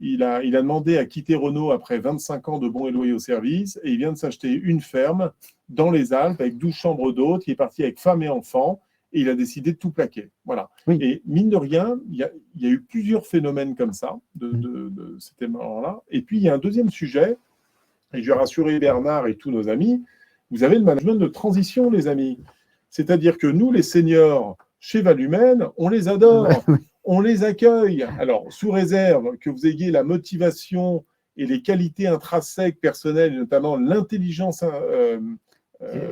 Il a demandé à quitter Renault après 25 ans de bons et loyaux services et il vient de s'acheter une ferme dans les Alpes avec 12 chambres d'hôtes. Il est parti avec femme et enfants et il a décidé de tout plaquer. Voilà. Oui. Et mine de rien, il y a eu plusieurs phénomènes comme ça de cet élément-là. Et puis, il y a un deuxième sujet, et je vais rassurer Bernard et tous nos amis, vous avez le management de transition, les amis. C'est-à-dire que nous, les seniors, chez Valumène, on les adore. On les accueille. Alors, sous réserve que vous ayez la motivation et les qualités intrinsèques personnelles, notamment l'intelligence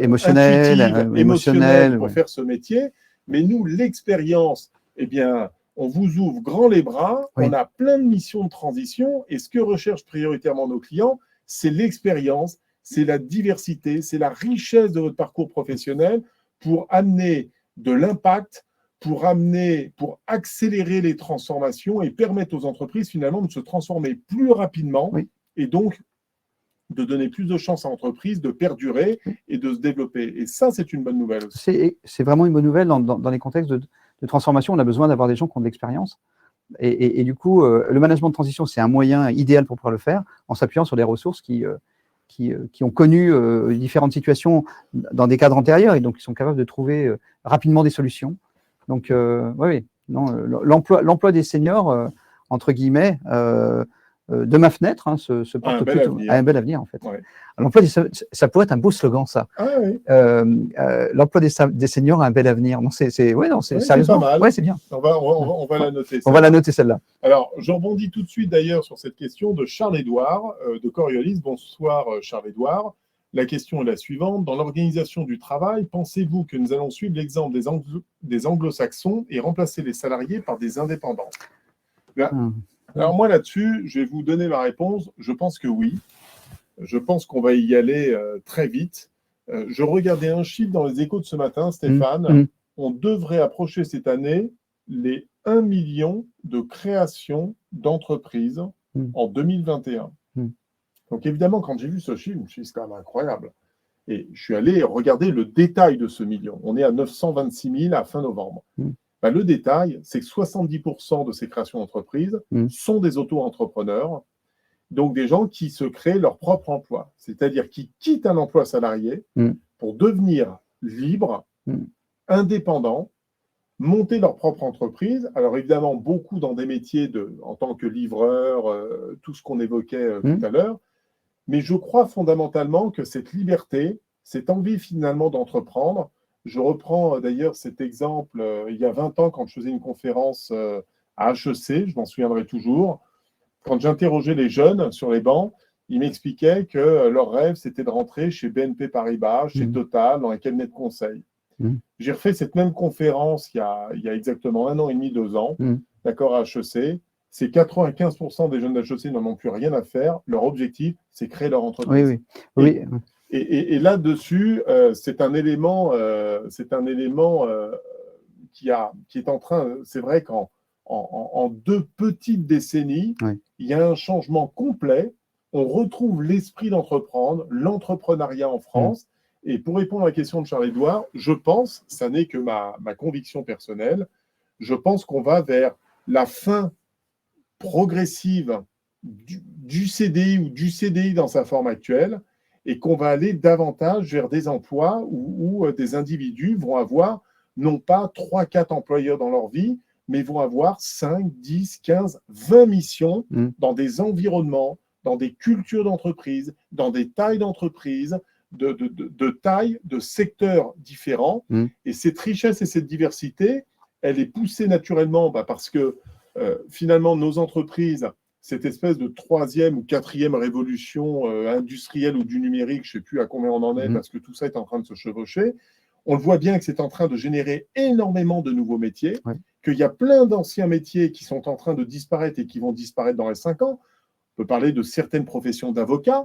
émotionnelle pour faire ce métier. Mais nous, l'expérience, eh bien, on vous ouvre grand les bras. On a plein de missions de transition. Et ce que recherchent prioritairement nos clients, c'est l'expérience, c'est la diversité, c'est la richesse de votre parcours professionnel pour amener de l'impact, pour accélérer les transformations et permettre aux entreprises finalement de se transformer plus rapidement et donc de donner plus de chances à l'entreprise de perdurer et de se développer. Et ça, c'est une bonne nouvelle aussi. C'est vraiment une bonne nouvelle dans les contextes de transformation. On a besoin d'avoir des gens qui ont de l'expérience. Et du coup, le management de transition, c'est un moyen idéal pour pouvoir le faire en s'appuyant sur des ressources qui ont connu différentes situations dans des cadres antérieurs et donc qui sont capables de trouver rapidement des solutions. Donc, l'emploi des seniors, entre guillemets, de ma fenêtre, se porte à un bel avenir, en fait. Ouais. L'emploi ça pourrait être un beau slogan, ça. Ah, oui. L'emploi des seniors a un bel avenir. Non, c'est sérieusement. C'est pas mal. Ouais, c'est bien. On va la noter. On va la noter, celle-là. Alors, je rebondis tout de suite, d'ailleurs, sur cette question de Charles-Édouard, de Coriolis. Bonsoir, Charles-Édouard. La question est la suivante. Dans l'organisation du travail, pensez-vous que nous allons suivre l'exemple des anglo-saxons et remplacer les salariés par des indépendants? Alors moi, là-dessus, je vais vous donner ma réponse. Je pense que oui. Je pense qu'on va y aller très vite. Je regardais un chiffre dans les Échos de ce matin, Stéphane. On devrait approcher cette année les 1 million de créations d'entreprises en 2021. Donc évidemment, quand j'ai vu ce chiffre, je me suis dit, c'est quand même incroyable. Et je suis allé regarder le détail de ce million. On est à 926 000 à fin novembre. Le détail, c'est que 70% de ces créations d'entreprises sont des auto-entrepreneurs, donc des gens qui se créent leur propre emploi, c'est-à-dire qui quittent un emploi salarié pour devenir libres, indépendants, monter leur propre entreprise. Alors évidemment, beaucoup dans des métiers en tant que livreur, tout ce qu'on évoquait tout à l'heure, mais je crois fondamentalement que cette liberté, cette envie finalement d'entreprendre, je reprends d'ailleurs cet exemple il y a 20 ans quand je faisais une conférence à HEC, je m'en souviendrai toujours, quand j'interrogeais les jeunes sur les bancs, ils m'expliquaient que leur rêve, c'était de rentrer chez BNP Paribas, chez Total, dans un cabinet de conseil. J'ai refait cette même conférence il y a exactement 1 an et demi, 2 ans, d'accord, à HEC. C'est 95% des jeunes d'HEC n'en ont plus rien à faire. Leur objectif, c'est créer leur entreprise. Et là-dessus, c'est un élément qui est en train, c'est vrai qu'en 2 petites décennies, il y a un changement complet. On retrouve l'esprit d'entreprendre, l'entrepreneuriat en France. Et pour répondre à la question de Charles-Édouard, je pense, ça n'est que ma conviction personnelle, je pense qu'on va vers la fin progressive du CDI ou du CDI dans sa forme actuelle et qu'on va aller davantage vers des emplois où des individus vont avoir non pas 3-4 employeurs dans leur vie, mais vont avoir 5, 10, 15, 20 missions dans des environnements, dans des cultures d'entreprise, dans des tailles d'entreprise, de tailles, de secteurs différents. Et cette richesse et cette diversité, elle est poussée naturellement parce que finalement, nos entreprises, cette espèce de 3e ou 4e révolution industrielle ou du numérique, je ne sais plus à combien on en est, parce que tout ça est en train de se chevaucher, on le voit bien que c'est en train de générer énormément de nouveaux métiers, qu'il y a plein d'anciens métiers qui sont en train de disparaître et qui vont disparaître dans les 5 ans. On peut parler de certaines professions d'avocats,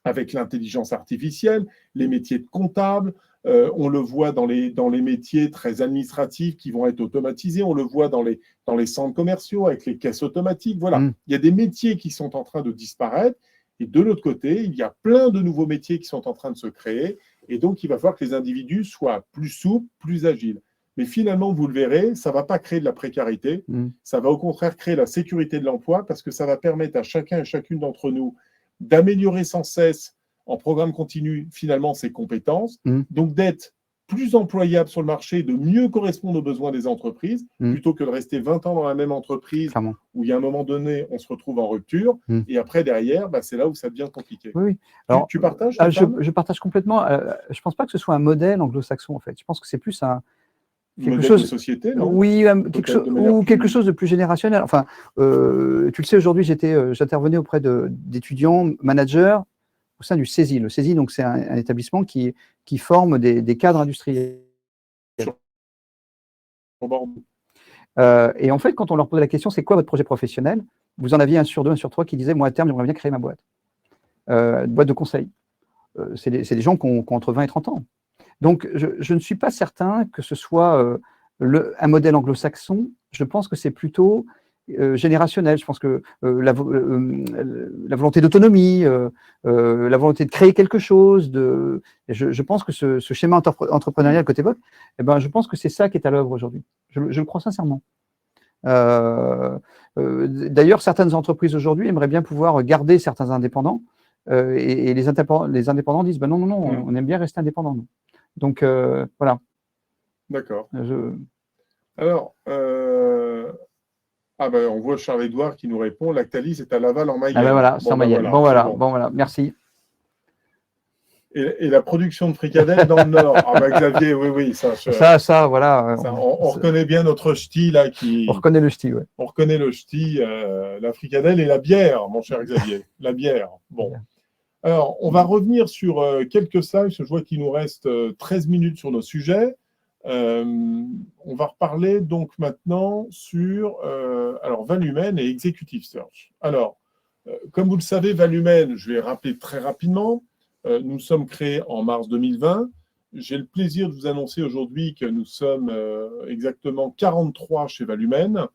avec l'intelligence artificielle, les métiers de comptable, on le voit dans les métiers très administratifs qui vont être automatisés, on le voit dans les centres commerciaux avec les caisses automatiques. Voilà, il y a des métiers qui sont en train de disparaître et de l'autre côté, il y a plein de nouveaux métiers qui sont en train de se créer et donc il va falloir que les individus soient plus souples, plus agiles. Mais finalement, vous le verrez, ça ne va pas créer de la précarité, ça va au contraire créer la sécurité de l'emploi parce que ça va permettre à chacun et chacune d'entre nous d'améliorer sans cesse en programme continu finalement ses compétences, donc d'être plus employable sur le marché, de mieux correspondre aux besoins des entreprises, plutôt que de rester 20 ans dans la même entreprise où il y a un moment donné, on se retrouve en rupture, et après derrière, bah, c'est là où ça devient compliqué. Oui. Alors, tu partages je partage complètement. Je ne pense pas que ce soit un modèle anglo-saxon, en fait. Je pense que c'est plus un... Quelque chose de société, non? Oui, quelque chose de plus générationnel. Enfin, tu le sais, aujourd'hui, j'intervenais auprès d'étudiants, managers, au sein du CESI. Le CESI, donc, c'est un établissement qui forme des cadres industriels. Et en fait, quand on leur posait la question, c'est quoi votre projet professionnel? Vous en aviez 1 sur 2, 1 sur 3 qui disaient, moi, à terme, j'aimerais bien créer ma boîte. Boîte de conseil. C'est des gens qui ont entre 20 et 30 ans. Donc, je ne suis pas certain que ce soit un modèle anglo-saxon. Je pense que c'est plutôt générationnel. Je pense que la volonté d'autonomie, la volonté de créer quelque chose, je pense que ce schéma entrepreneurial que tu évoques, eh ben, je pense que c'est ça qui est à l'œuvre aujourd'hui. Je le crois sincèrement. D'ailleurs, certaines entreprises aujourd'hui aimeraient bien pouvoir garder certains indépendants et les indépendants disent, ben non, on aime bien rester indépendants. Nous. Donc, voilà. D'accord. Alors, on voit Charles-Édouard qui nous répond, Lactalis est à Laval en Mayenne. Ah ben voilà, c'est en Mayenne. Bon, voilà, merci. Et la production de fricadelles dans le Nord. Ah bah Xavier, oui, ça voilà. On reconnaît bien notre ch'ti là On reconnaît le ch'ti, ouais. On reconnaît le ch'ti, la fricadelle et la bière, mon cher Xavier. La bière. Bon. Alors, on va revenir sur quelques slides. Je vois qu'il nous reste 13 minutes sur nos sujets. On va reparler donc maintenant sur Valumen et Executive Search. Alors, comme vous le savez, Valumen, je vais rappeler très rapidement, nous sommes créés en mars 2020. J'ai le plaisir de vous annoncer aujourd'hui que nous sommes exactement 43 chez Valumen.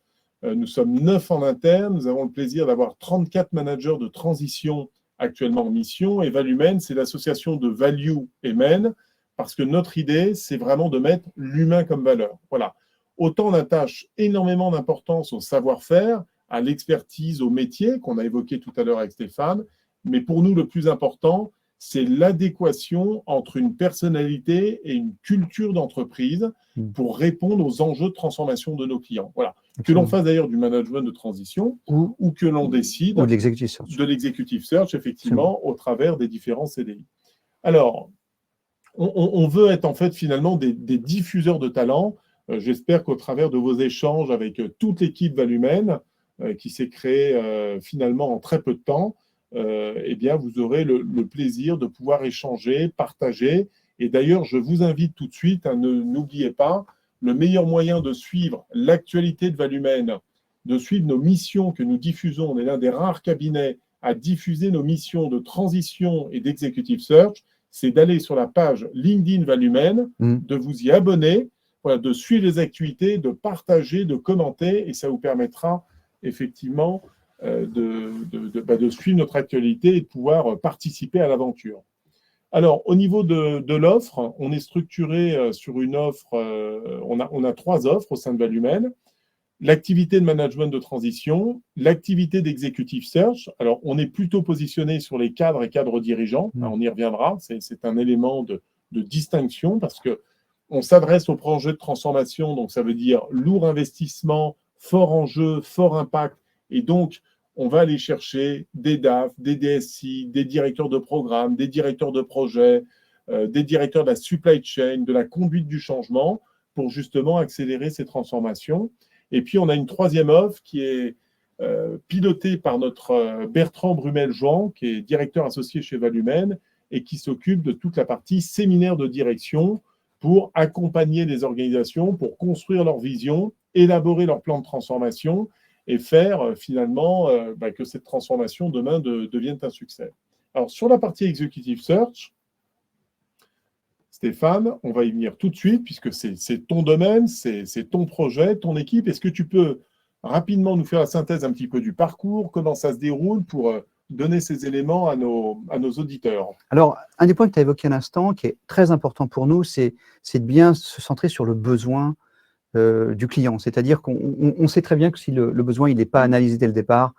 Nous sommes 9 en interne. Nous avons le plaisir d'avoir 34 managers de transition actuellement en mission. Et Valumen, c'est l'association de value et men, parce que notre idée, c'est vraiment de mettre l'humain comme valeur. Voilà. Autant on attache énormément d'importance au savoir-faire, à l'expertise, au métier qu'on a évoqué tout à l'heure avec Stéphane, mais pour nous, le plus important, c'est l'adéquation entre une personnalité et une culture d'entreprise pour répondre aux enjeux de transformation de nos clients. Voilà. Que l'on fasse d'ailleurs du management de transition ou que l'on décide de l'executive search, effectivement, au travers des différents CDI. Alors, on veut être en fait finalement des diffuseurs de talents. J'espère qu'au travers de vos échanges avec toute l'équipe Valumen, qui s'est créée finalement en très peu de temps, eh bien, vous aurez le plaisir de pouvoir échanger, partager. Et d'ailleurs, je vous invite tout de suite, n'oubliez pas, le meilleur moyen de suivre l'actualité de Valumen, de suivre nos missions que nous diffusons, on est l'un des rares cabinets à diffuser nos missions de transition et d'executive search, c'est d'aller sur la page LinkedIn Valumen, de vous y abonner, voilà, de suivre les actualités, de partager, de commenter, et ça vous permettra effectivement de suivre notre actualité et de pouvoir participer à l'aventure. Alors, au niveau de l'offre, on est structuré sur une offre, on a 3 offres au sein de Valumen. L'activité de management de transition, l'activité d'executive search. Alors, on est plutôt positionné sur les cadres et cadres dirigeants. On y reviendra. C'est un élément de distinction parce qu'on s'adresse aux projets de transformation. Donc, ça veut dire lourd investissement, fort enjeu, fort impact. Et donc, on va aller chercher des DAF, des DSI, des directeurs de programme, des directeurs de projet, des directeurs de la supply chain, de la conduite du changement pour justement accélérer ces transformations. Et puis, on a une 3e offre qui est pilotée par notre Bertrand Brumel-Jouan, qui est directeur associé chez Valumen et qui s'occupe de toute la partie séminaire de direction pour accompagner les organisations, pour construire leur vision, élaborer leur plan de transformation et faire finalement que cette transformation demain devienne un succès. Alors, sur la partie Executive Search, Stéphane, on va y venir tout de suite, puisque c'est ton domaine, c'est ton projet, ton équipe. Est-ce que tu peux rapidement nous faire la synthèse un petit peu du parcours, comment ça se déroule pour donner ces éléments à nos auditeurs? Alors, un des points que tu as évoqué à l'instant, qui est très important pour nous, c'est de bien se centrer sur le besoin du client. C'est-à-dire qu'on sait très bien que si le besoin n'est pas analysé dès le départ,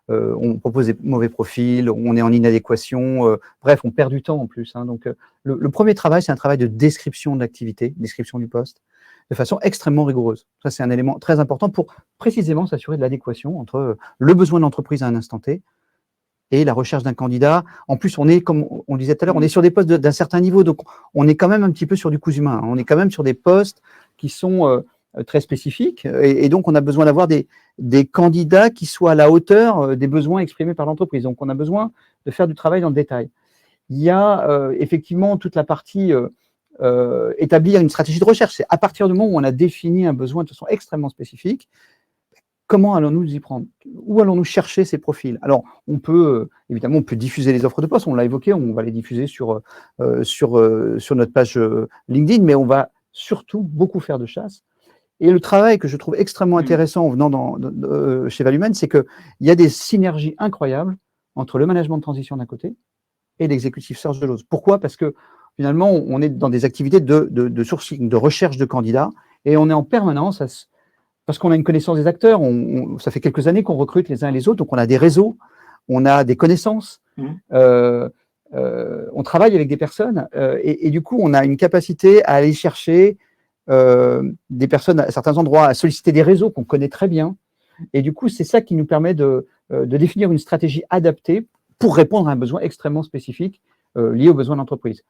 on propose des mauvais profils, on est en inadéquation, bref, on perd du temps en plus. Hein. Donc, le premier travail, c'est un travail de description de l'activité, description du poste, de façon extrêmement rigoureuse. Ça, c'est un élément très important pour précisément s'assurer de l'adéquation entre le besoin de l'entreprise à un instant T et la recherche d'un candidat. En plus, on est, comme on le disait tout à l'heure, on est sur des postes d'un certain niveau, donc on est quand même un petit peu sur du cousu main. Hein. On est quand même sur des postes qui sont très spécifiques, et donc on a besoin d'avoir des candidats qui soient à la hauteur des besoins exprimés par l'entreprise. Donc on a besoin de faire du travail dans le détail. Il y a effectivement toute la partie établir une stratégie de recherche. C'est à partir du moment où on a défini un besoin de façon extrêmement spécifique, comment allons-nous y prendre? Où allons-nous chercher ces profils? Alors, on peut, évidemment, on peut diffuser les offres de poste, on l'a évoqué, on va les diffuser sur notre page LinkedIn, mais on va surtout beaucoup faire de chasse. Et le travail que je trouve extrêmement intéressant en venant chez Valumen, c'est qu'il y a des synergies incroyables entre le management de transition d'un côté et l'executive search de l'autre. Pourquoi? Parce que finalement, on est dans des activités de sourcing, de recherche de candidats, et on est en permanence parce qu'on a une connaissance des acteurs, ça fait quelques années qu'on recrute les uns et les autres, donc on a des réseaux, on a des connaissances, on travaille avec des personnes, et du coup, on a une capacité à aller chercher des personnes à certains endroits, à solliciter des réseaux qu'on connaît très bien. Et du coup, c'est ça qui nous permet de définir une stratégie adaptée pour répondre à un besoin extrêmement spécifique lié aux besoins de l'entreprise.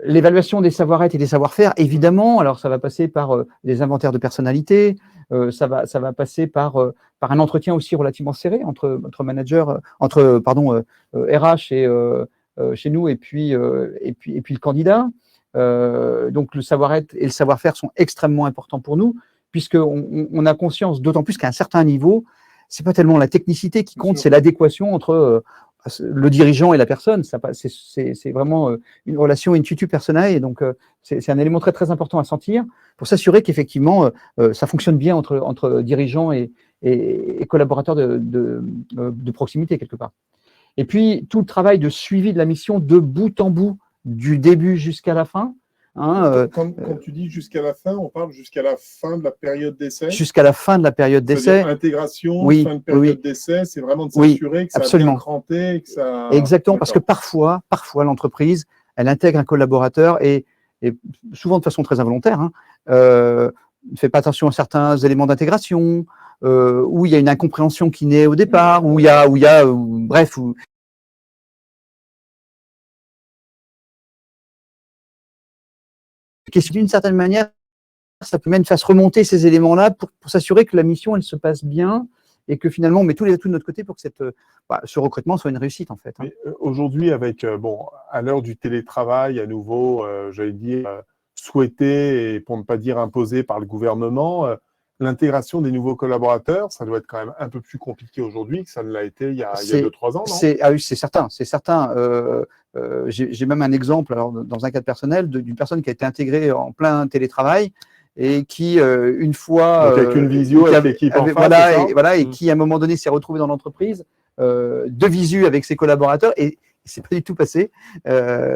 L'évaluation des savoir-être et des savoir-faire, évidemment, alors ça va passer par des inventaires de personnalité, ça va passer par un entretien aussi relativement serré entre RH et chez nous et puis le candidat. Donc le savoir-être et le savoir-faire sont extrêmement importants pour nous, puisqu'on a conscience, d'autant plus qu'à un certain niveau, c'est pas tellement la technicité qui compte, c'est l'adéquation entre le dirigeant et la personne. C'est vraiment une relation in situ personae, et donc c'est un élément très très important à sentir pour s'assurer qu'effectivement ça fonctionne bien entre dirigeants et collaborateurs de proximité quelque part. Et puis tout le travail de suivi de la mission de bout en bout, du début jusqu'à la fin. Hein, quand tu dis jusqu'à la fin, on parle jusqu'à la fin de la période d'essai? Jusqu'à la fin de la période d'essai. Intégration, oui, fin de période d'essai, c'est vraiment de s'assurer que ça absolument. a bien cranté. Que ça... Exactement, parce que parfois l'entreprise, elle intègre un collaborateur et souvent de façon très involontaire, ne fait pas attention à certains éléments d'intégration, où il y a une incompréhension qui naît au départ, bref, d'une certaine manière, ça peut même faire remonter ces éléments-là pour s'assurer que la mission, elle se passe bien et que finalement, on met tous les atouts de notre côté pour que ce recrutement soit une réussite, en fait. Hein. Aujourd'hui, avec, à l'heure du télétravail, à nouveau, j'allais dire, souhaité et pour ne pas dire imposé par le gouvernement, l'intégration des nouveaux collaborateurs, ça doit être quand même un peu plus compliqué aujourd'hui que ça ne l'a été il y a 2-3 ans, non? Ah oui, c'est certain. J'ai même un exemple, alors, dans un cadre personnel, d'une personne qui a été intégrée en plein télétravail et qui, une fois… Donc avec une visio avec l'équipe en face, et qui, à un moment donné, s'est retrouvée dans l'entreprise, de visu avec ses collaborateurs, et c'est pas du tout passé.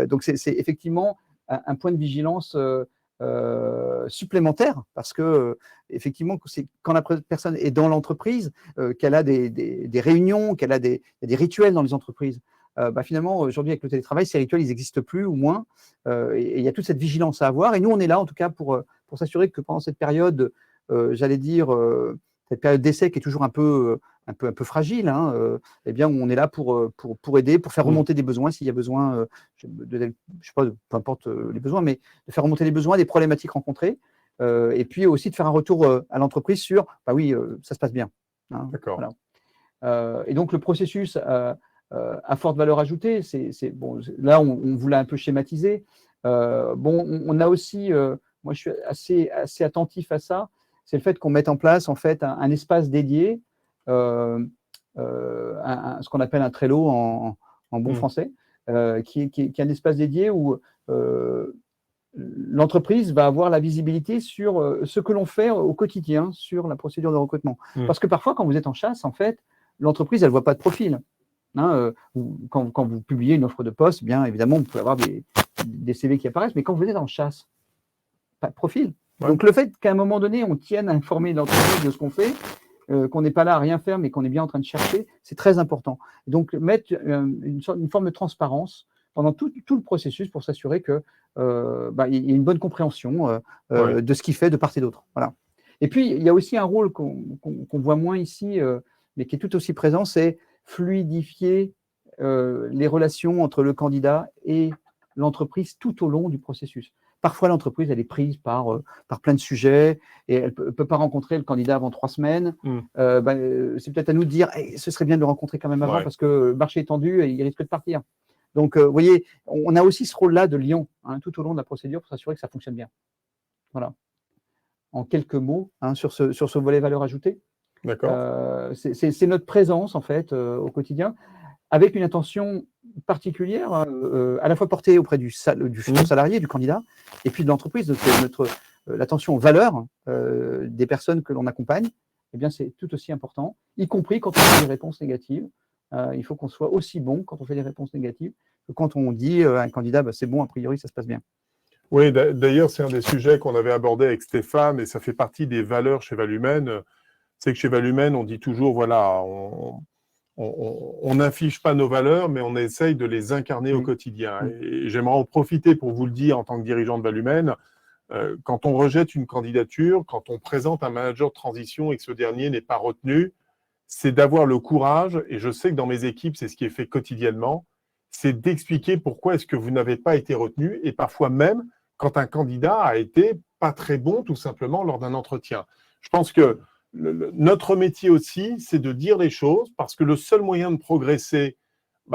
Donc, c'est effectivement un point de vigilance supplémentaire, parce que effectivement, c'est quand la personne est dans l'entreprise, qu'elle a des réunions, qu'elle a des rituels dans les entreprises. Finalement, aujourd'hui, avec le télétravail, ces rituels, ils n'existent plus ou moins. Et il y a toute cette vigilance à avoir. Et nous, on est là, en tout cas, pour s'assurer que pendant cette période, j'allais dire, cette période d'essai qui est toujours un peu fragile, eh bien, on est là pour aider, pour faire remonter des besoins s'il y a besoin, je sais pas, peu importe les besoins, mais de faire remonter les besoins, des problématiques rencontrées, et puis aussi de faire un retour à l'entreprise sur, ça se passe bien. D'accord. Voilà. Et donc, le processus à forte valeur ajoutée, là, on voulait un peu schématiser. On a aussi, moi, je suis assez attentif à ça, c'est le fait qu'on mette en place, en fait, un espace dédié, ce qu'on appelle un Trello en bon français, qui est un espace dédié où l'entreprise va avoir la visibilité sur ce que l'on fait au quotidien sur la procédure de recrutement. Parce que parfois, quand vous êtes en chasse, en fait, l'entreprise, elle ne voit pas de profil. Quand vous publiez une offre de poste, bien évidemment, vous pouvez avoir des CV qui apparaissent, mais quand vous êtes en chasse, pas de profil. Ouais. Donc, le fait qu'à un moment donné, on tienne à informer l'entreprise de ce qu'on fait, qu'on n'est pas là à rien faire, mais qu'on est bien en train de chercher, c'est très important. Donc, mettre une forme de transparence pendant tout le processus pour s'assurer qu'il y a une bonne compréhension de ce qu'il fait de part et d'autre. Voilà. Et puis, il y a aussi un rôle qu'on voit moins ici, mais qui est tout aussi présent, c'est fluidifier les relations entre le candidat et l'entreprise tout au long du processus. Parfois, l'entreprise, elle est prise par plein de sujets et elle ne peut pas rencontrer le candidat avant 3 semaines. C'est peut-être à nous de dire hey, ce serait bien de le rencontrer quand même avant parce que le marché est tendu et il risque de partir. Donc, vous voyez, on a aussi ce rôle-là de lion tout au long de la procédure pour s'assurer que ça fonctionne bien. Voilà. En quelques mots sur ce volet valeur ajoutée. D'accord. C'est notre présence, en fait, au quotidien, avec une attention particulière, à la fois portée auprès du futur salarié, du candidat, et puis de l'entreprise. L'attention aux valeurs des personnes que l'on accompagne, eh bien, c'est tout aussi important, y compris quand on fait des réponses négatives. Il faut qu'on soit aussi bon quand on fait des réponses négatives que quand on dit à un candidat c'est bon, a priori, ça se passe bien. Oui, d'ailleurs, c'est un des sujets qu'on avait abordé avec Stéphane et ça fait partie des valeurs chez Valumène. C'est que chez Valumène, on dit toujours, voilà, on n'affiche pas nos valeurs, mais on essaye de les incarner au quotidien. Et j'aimerais en profiter pour vous le dire en tant que dirigeant de Valumène. Quand on rejette une candidature, quand on présente un manager de transition et que ce dernier n'est pas retenu, c'est d'avoir le courage, et je sais que dans mes équipes, c'est ce qui est fait quotidiennement, c'est d'expliquer pourquoi est-ce que vous n'avez pas été retenu, et parfois même quand un candidat a été pas très bon, tout simplement, lors d'un entretien. Je pense que notre métier aussi, c'est de dire les choses, parce que le seul moyen de progresser,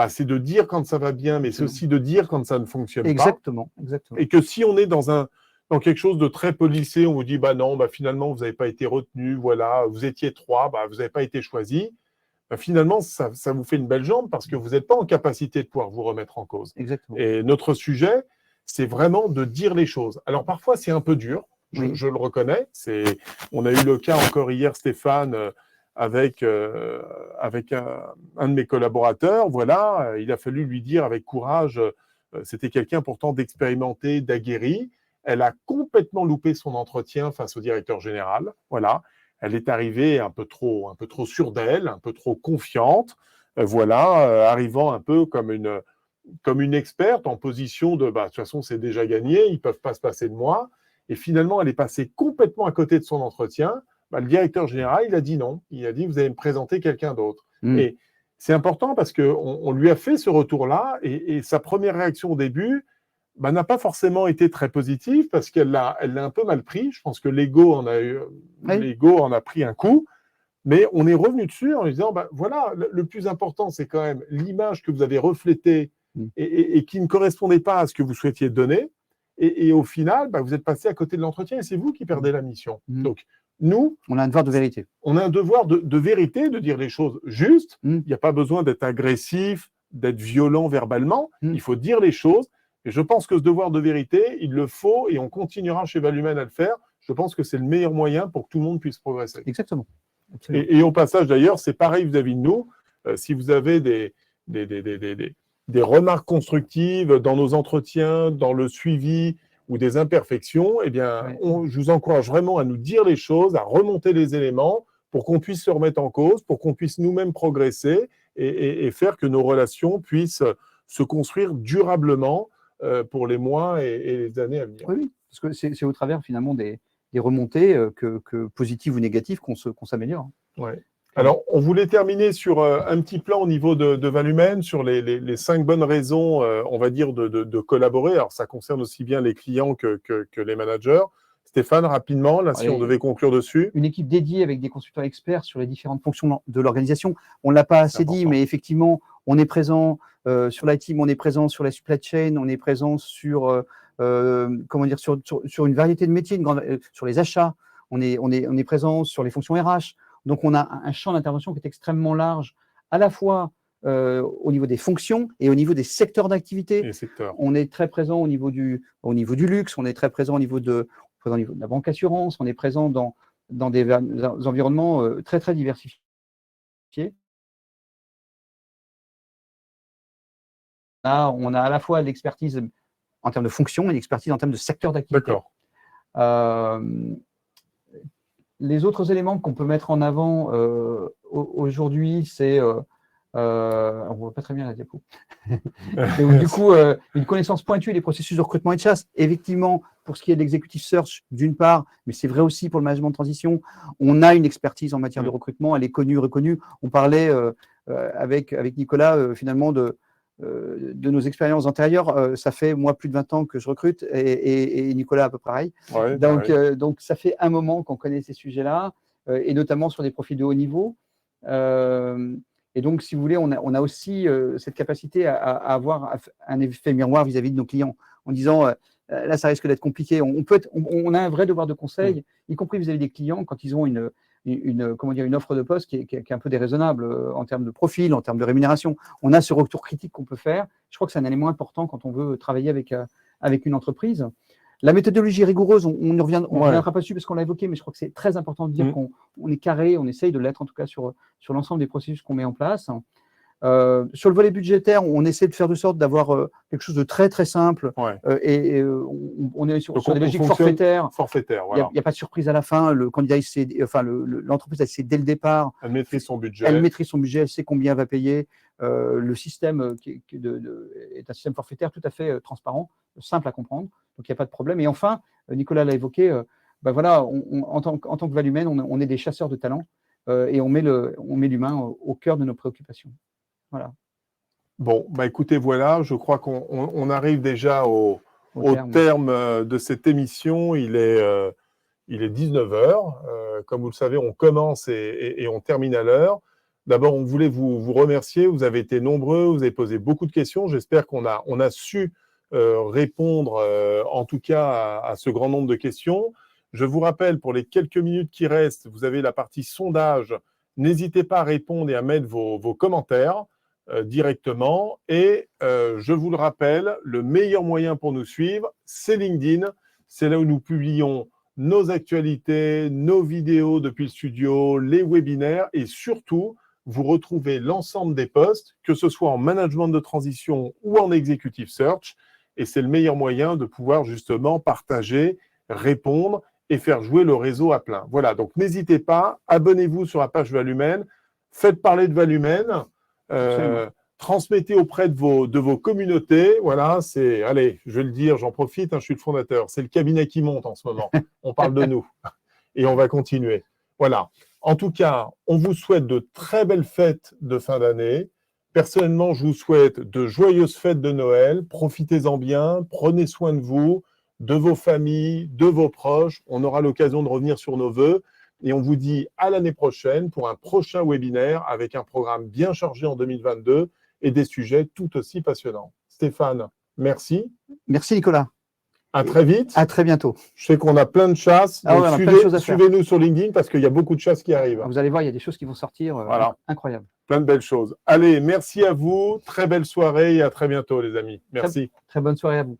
c'est de dire quand ça va bien, mais c'est aussi de dire quand ça ne fonctionne pas. Exactement. Et que si on est dans quelque chose de très policé, on vous dit non, finalement, vous n'avez pas été retenu, voilà, vous étiez 3, vous n'avez pas été choisi. Finalement, ça vous fait une belle jambe parce que vous n'êtes pas en capacité de pouvoir vous remettre en cause. Exactement. Et notre sujet, c'est vraiment de dire les choses. Alors parfois, c'est un peu dur, je le reconnais. On a eu le cas encore hier, Stéphane, avec un de mes collaborateurs. Voilà, il a fallu lui dire avec courage, c'était quelqu'un pourtant d'expérimenté, d'aguerri. Elle a complètement loupé son entretien face au directeur général. Voilà. Elle est arrivée un peu trop sûre d'elle, un peu trop confiante, arrivant un peu comme une experte en position de toute façon, c'est déjà gagné, ils ne peuvent pas se passer de moi. Et finalement, elle est passée complètement à côté de son entretien. Le directeur général, il a dit non. Il a dit, vous allez me présenter quelqu'un d'autre. Et c'est important parce qu'on lui a fait ce retour-là et sa première réaction au début, n'a pas forcément été très positive parce qu'elle l'a un peu mal pris. Je pense que l'ego en a pris un coup, mais on est revenu dessus en lui disant voilà, le plus important, c'est quand même l'image que vous avez reflétée et qui ne correspondait pas à ce que vous souhaitiez donner. Et au final, vous êtes passé à côté de l'entretien et c'est vous qui perdez la mission. Donc, nous, on a un devoir de vérité. On a un devoir de vérité, de dire les choses justes. Il n'y a pas besoin d'être agressif, d'être violent verbalement. Il faut dire les choses. Et je pense que ce devoir de vérité, il le faut et on continuera chez Valumène à le faire. Je pense que c'est le meilleur moyen pour que tout le monde puisse progresser. Exactement. Et au passage, d'ailleurs, c'est pareil vis-à-vis de nous. Si vous avez des remarques constructives dans nos entretiens, dans le suivi ou des imperfections, je vous encourage vraiment à nous dire les choses, à remonter les éléments pour qu'on puisse se remettre en cause, pour qu'on puisse nous-mêmes progresser et faire que nos relations puissent se construire durablement pour les mois et les années à venir. Oui, parce que c'est au travers finalement des remontées que positives ou négatives qu'on s'améliore. Ouais. Alors, on voulait terminer sur un petit plan au niveau de Valumène, sur les 5 bonnes raisons, on va dire, de collaborer. Alors, ça concerne aussi bien les clients que les managers. Stéphane, rapidement, là, si on devait conclure dessus. Une équipe dédiée avec des consultants experts sur les différentes fonctions de l'organisation. On ne l'a pas assez dit, mais effectivement, on est présent sur l'IT, on est présent sur la supply chain, on est présent sur, sur une variété de métiers, sur les achats, on est présent sur les fonctions RH. Donc, on a un champ d'intervention qui est extrêmement large, à la fois au niveau des fonctions et au niveau des secteurs d'activité. On est très présent au niveau du luxe, on est très présent au niveau de la banque assurance, on est présent dans des environnements très, très diversifiés. On a à la fois l'expertise en termes de fonction et l'expertise en termes de secteur d'activité. Les autres éléments qu'on peut mettre en avant aujourd'hui, c'est, on ne voit pas très bien la diapo, du coup, une connaissance pointue des processus de recrutement et de chasse. Effectivement, pour ce qui est de l'executive search, d'une part, mais c'est vrai aussi pour le management de transition, on a une expertise en matière de recrutement, elle est connue, reconnue. On parlait avec Nicolas, finalement, de nos expériences antérieures. Ça fait, moi, plus de 20 ans que je recrute et Nicolas à peu près pareil. Donc, ça fait un moment qu'on connaît ces sujets-là, et notamment sur des profils de haut niveau. Et donc, si vous voulez, on a aussi cette capacité à avoir un effet miroir vis-à-vis de nos clients en disant là, ça risque d'être compliqué. On a un vrai devoir de conseil, y compris vis-à-vis des clients, quand ils ont une offre de poste qui est un peu déraisonnable en termes de profil, en termes de rémunération. On a ce retour critique qu'on peut faire. Je crois que c'est un élément important quand on veut travailler avec une entreprise. La méthodologie rigoureuse, on ne reviendra pas dessus parce qu'on l'a évoqué, mais je crois que c'est très important de dire qu'on est carré, on essaye de l'être en tout cas sur l'ensemble des processus qu'on met en place. Sur le volet budgétaire, on essaie de faire de sorte d'avoir quelque chose de très très simple. On est sur des logiques forfaitaires. Voilà. Il n'y a pas de surprise à la fin. Le candidat, l'entreprise, elle sait dès le départ. Elle maîtrise son budget. Elle sait combien elle va payer. Le système est un système forfaitaire tout à fait transparent, simple à comprendre. Donc il n'y a pas de problème. Et enfin, Nicolas l'a évoqué, en tant que Valumène, on est des chasseurs de talents et on met l'humain au cœur de nos préoccupations. Voilà. Bon, écoutez, voilà, je crois qu'on arrive déjà au terme de cette émission. Il est 19h. Comme vous le savez, on commence et on termine à l'heure. D'abord, on voulait vous remercier. Vous avez été nombreux, vous avez posé beaucoup de questions. J'espère qu'on a su répondre, en tout cas, à ce grand nombre de questions. Je vous rappelle, pour les quelques minutes qui restent, vous avez la partie sondage. N'hésitez pas à répondre et à mettre vos commentaires directement. Et je vous le rappelle, le meilleur moyen pour nous suivre, c'est LinkedIn. C'est là où nous publions nos actualités, nos vidéos depuis le studio, les webinaires et surtout, vous retrouvez l'ensemble des posts, que ce soit en management de transition ou en executive search. Et c'est le meilleur moyen de pouvoir justement partager, répondre et faire jouer le réseau à plein. Voilà, donc n'hésitez pas, abonnez-vous sur la page Valumène, faites parler de Valumène, transmettez auprès de vos communautés. Voilà, allez, je vais le dire, j'en profite, je suis le fondateur, c'est le cabinet qui monte en ce moment. On parle de nous et on va continuer. Voilà. En tout cas, on vous souhaite de très belles fêtes de fin d'année. Personnellement, je vous souhaite de joyeuses fêtes de Noël. Profitez-en bien, prenez soin de vous, de vos familles, de vos proches. On aura l'occasion de revenir sur nos vœux. Et on vous dit à l'année prochaine pour un prochain webinaire avec un programme bien chargé en 2022 et des sujets tout aussi passionnants. Stéphane, merci. Merci Nicolas. À très vite. À très bientôt. Je sais qu'on a plein de chasses. Suivez-nous sur LinkedIn parce qu'il y a beaucoup de chasses qui arrivent. Vous allez voir, il y a des choses qui vont sortir incroyables. Plein de belles choses. Allez, merci à vous. Très belle soirée et à très bientôt, les amis. Merci. Très bonne soirée à vous.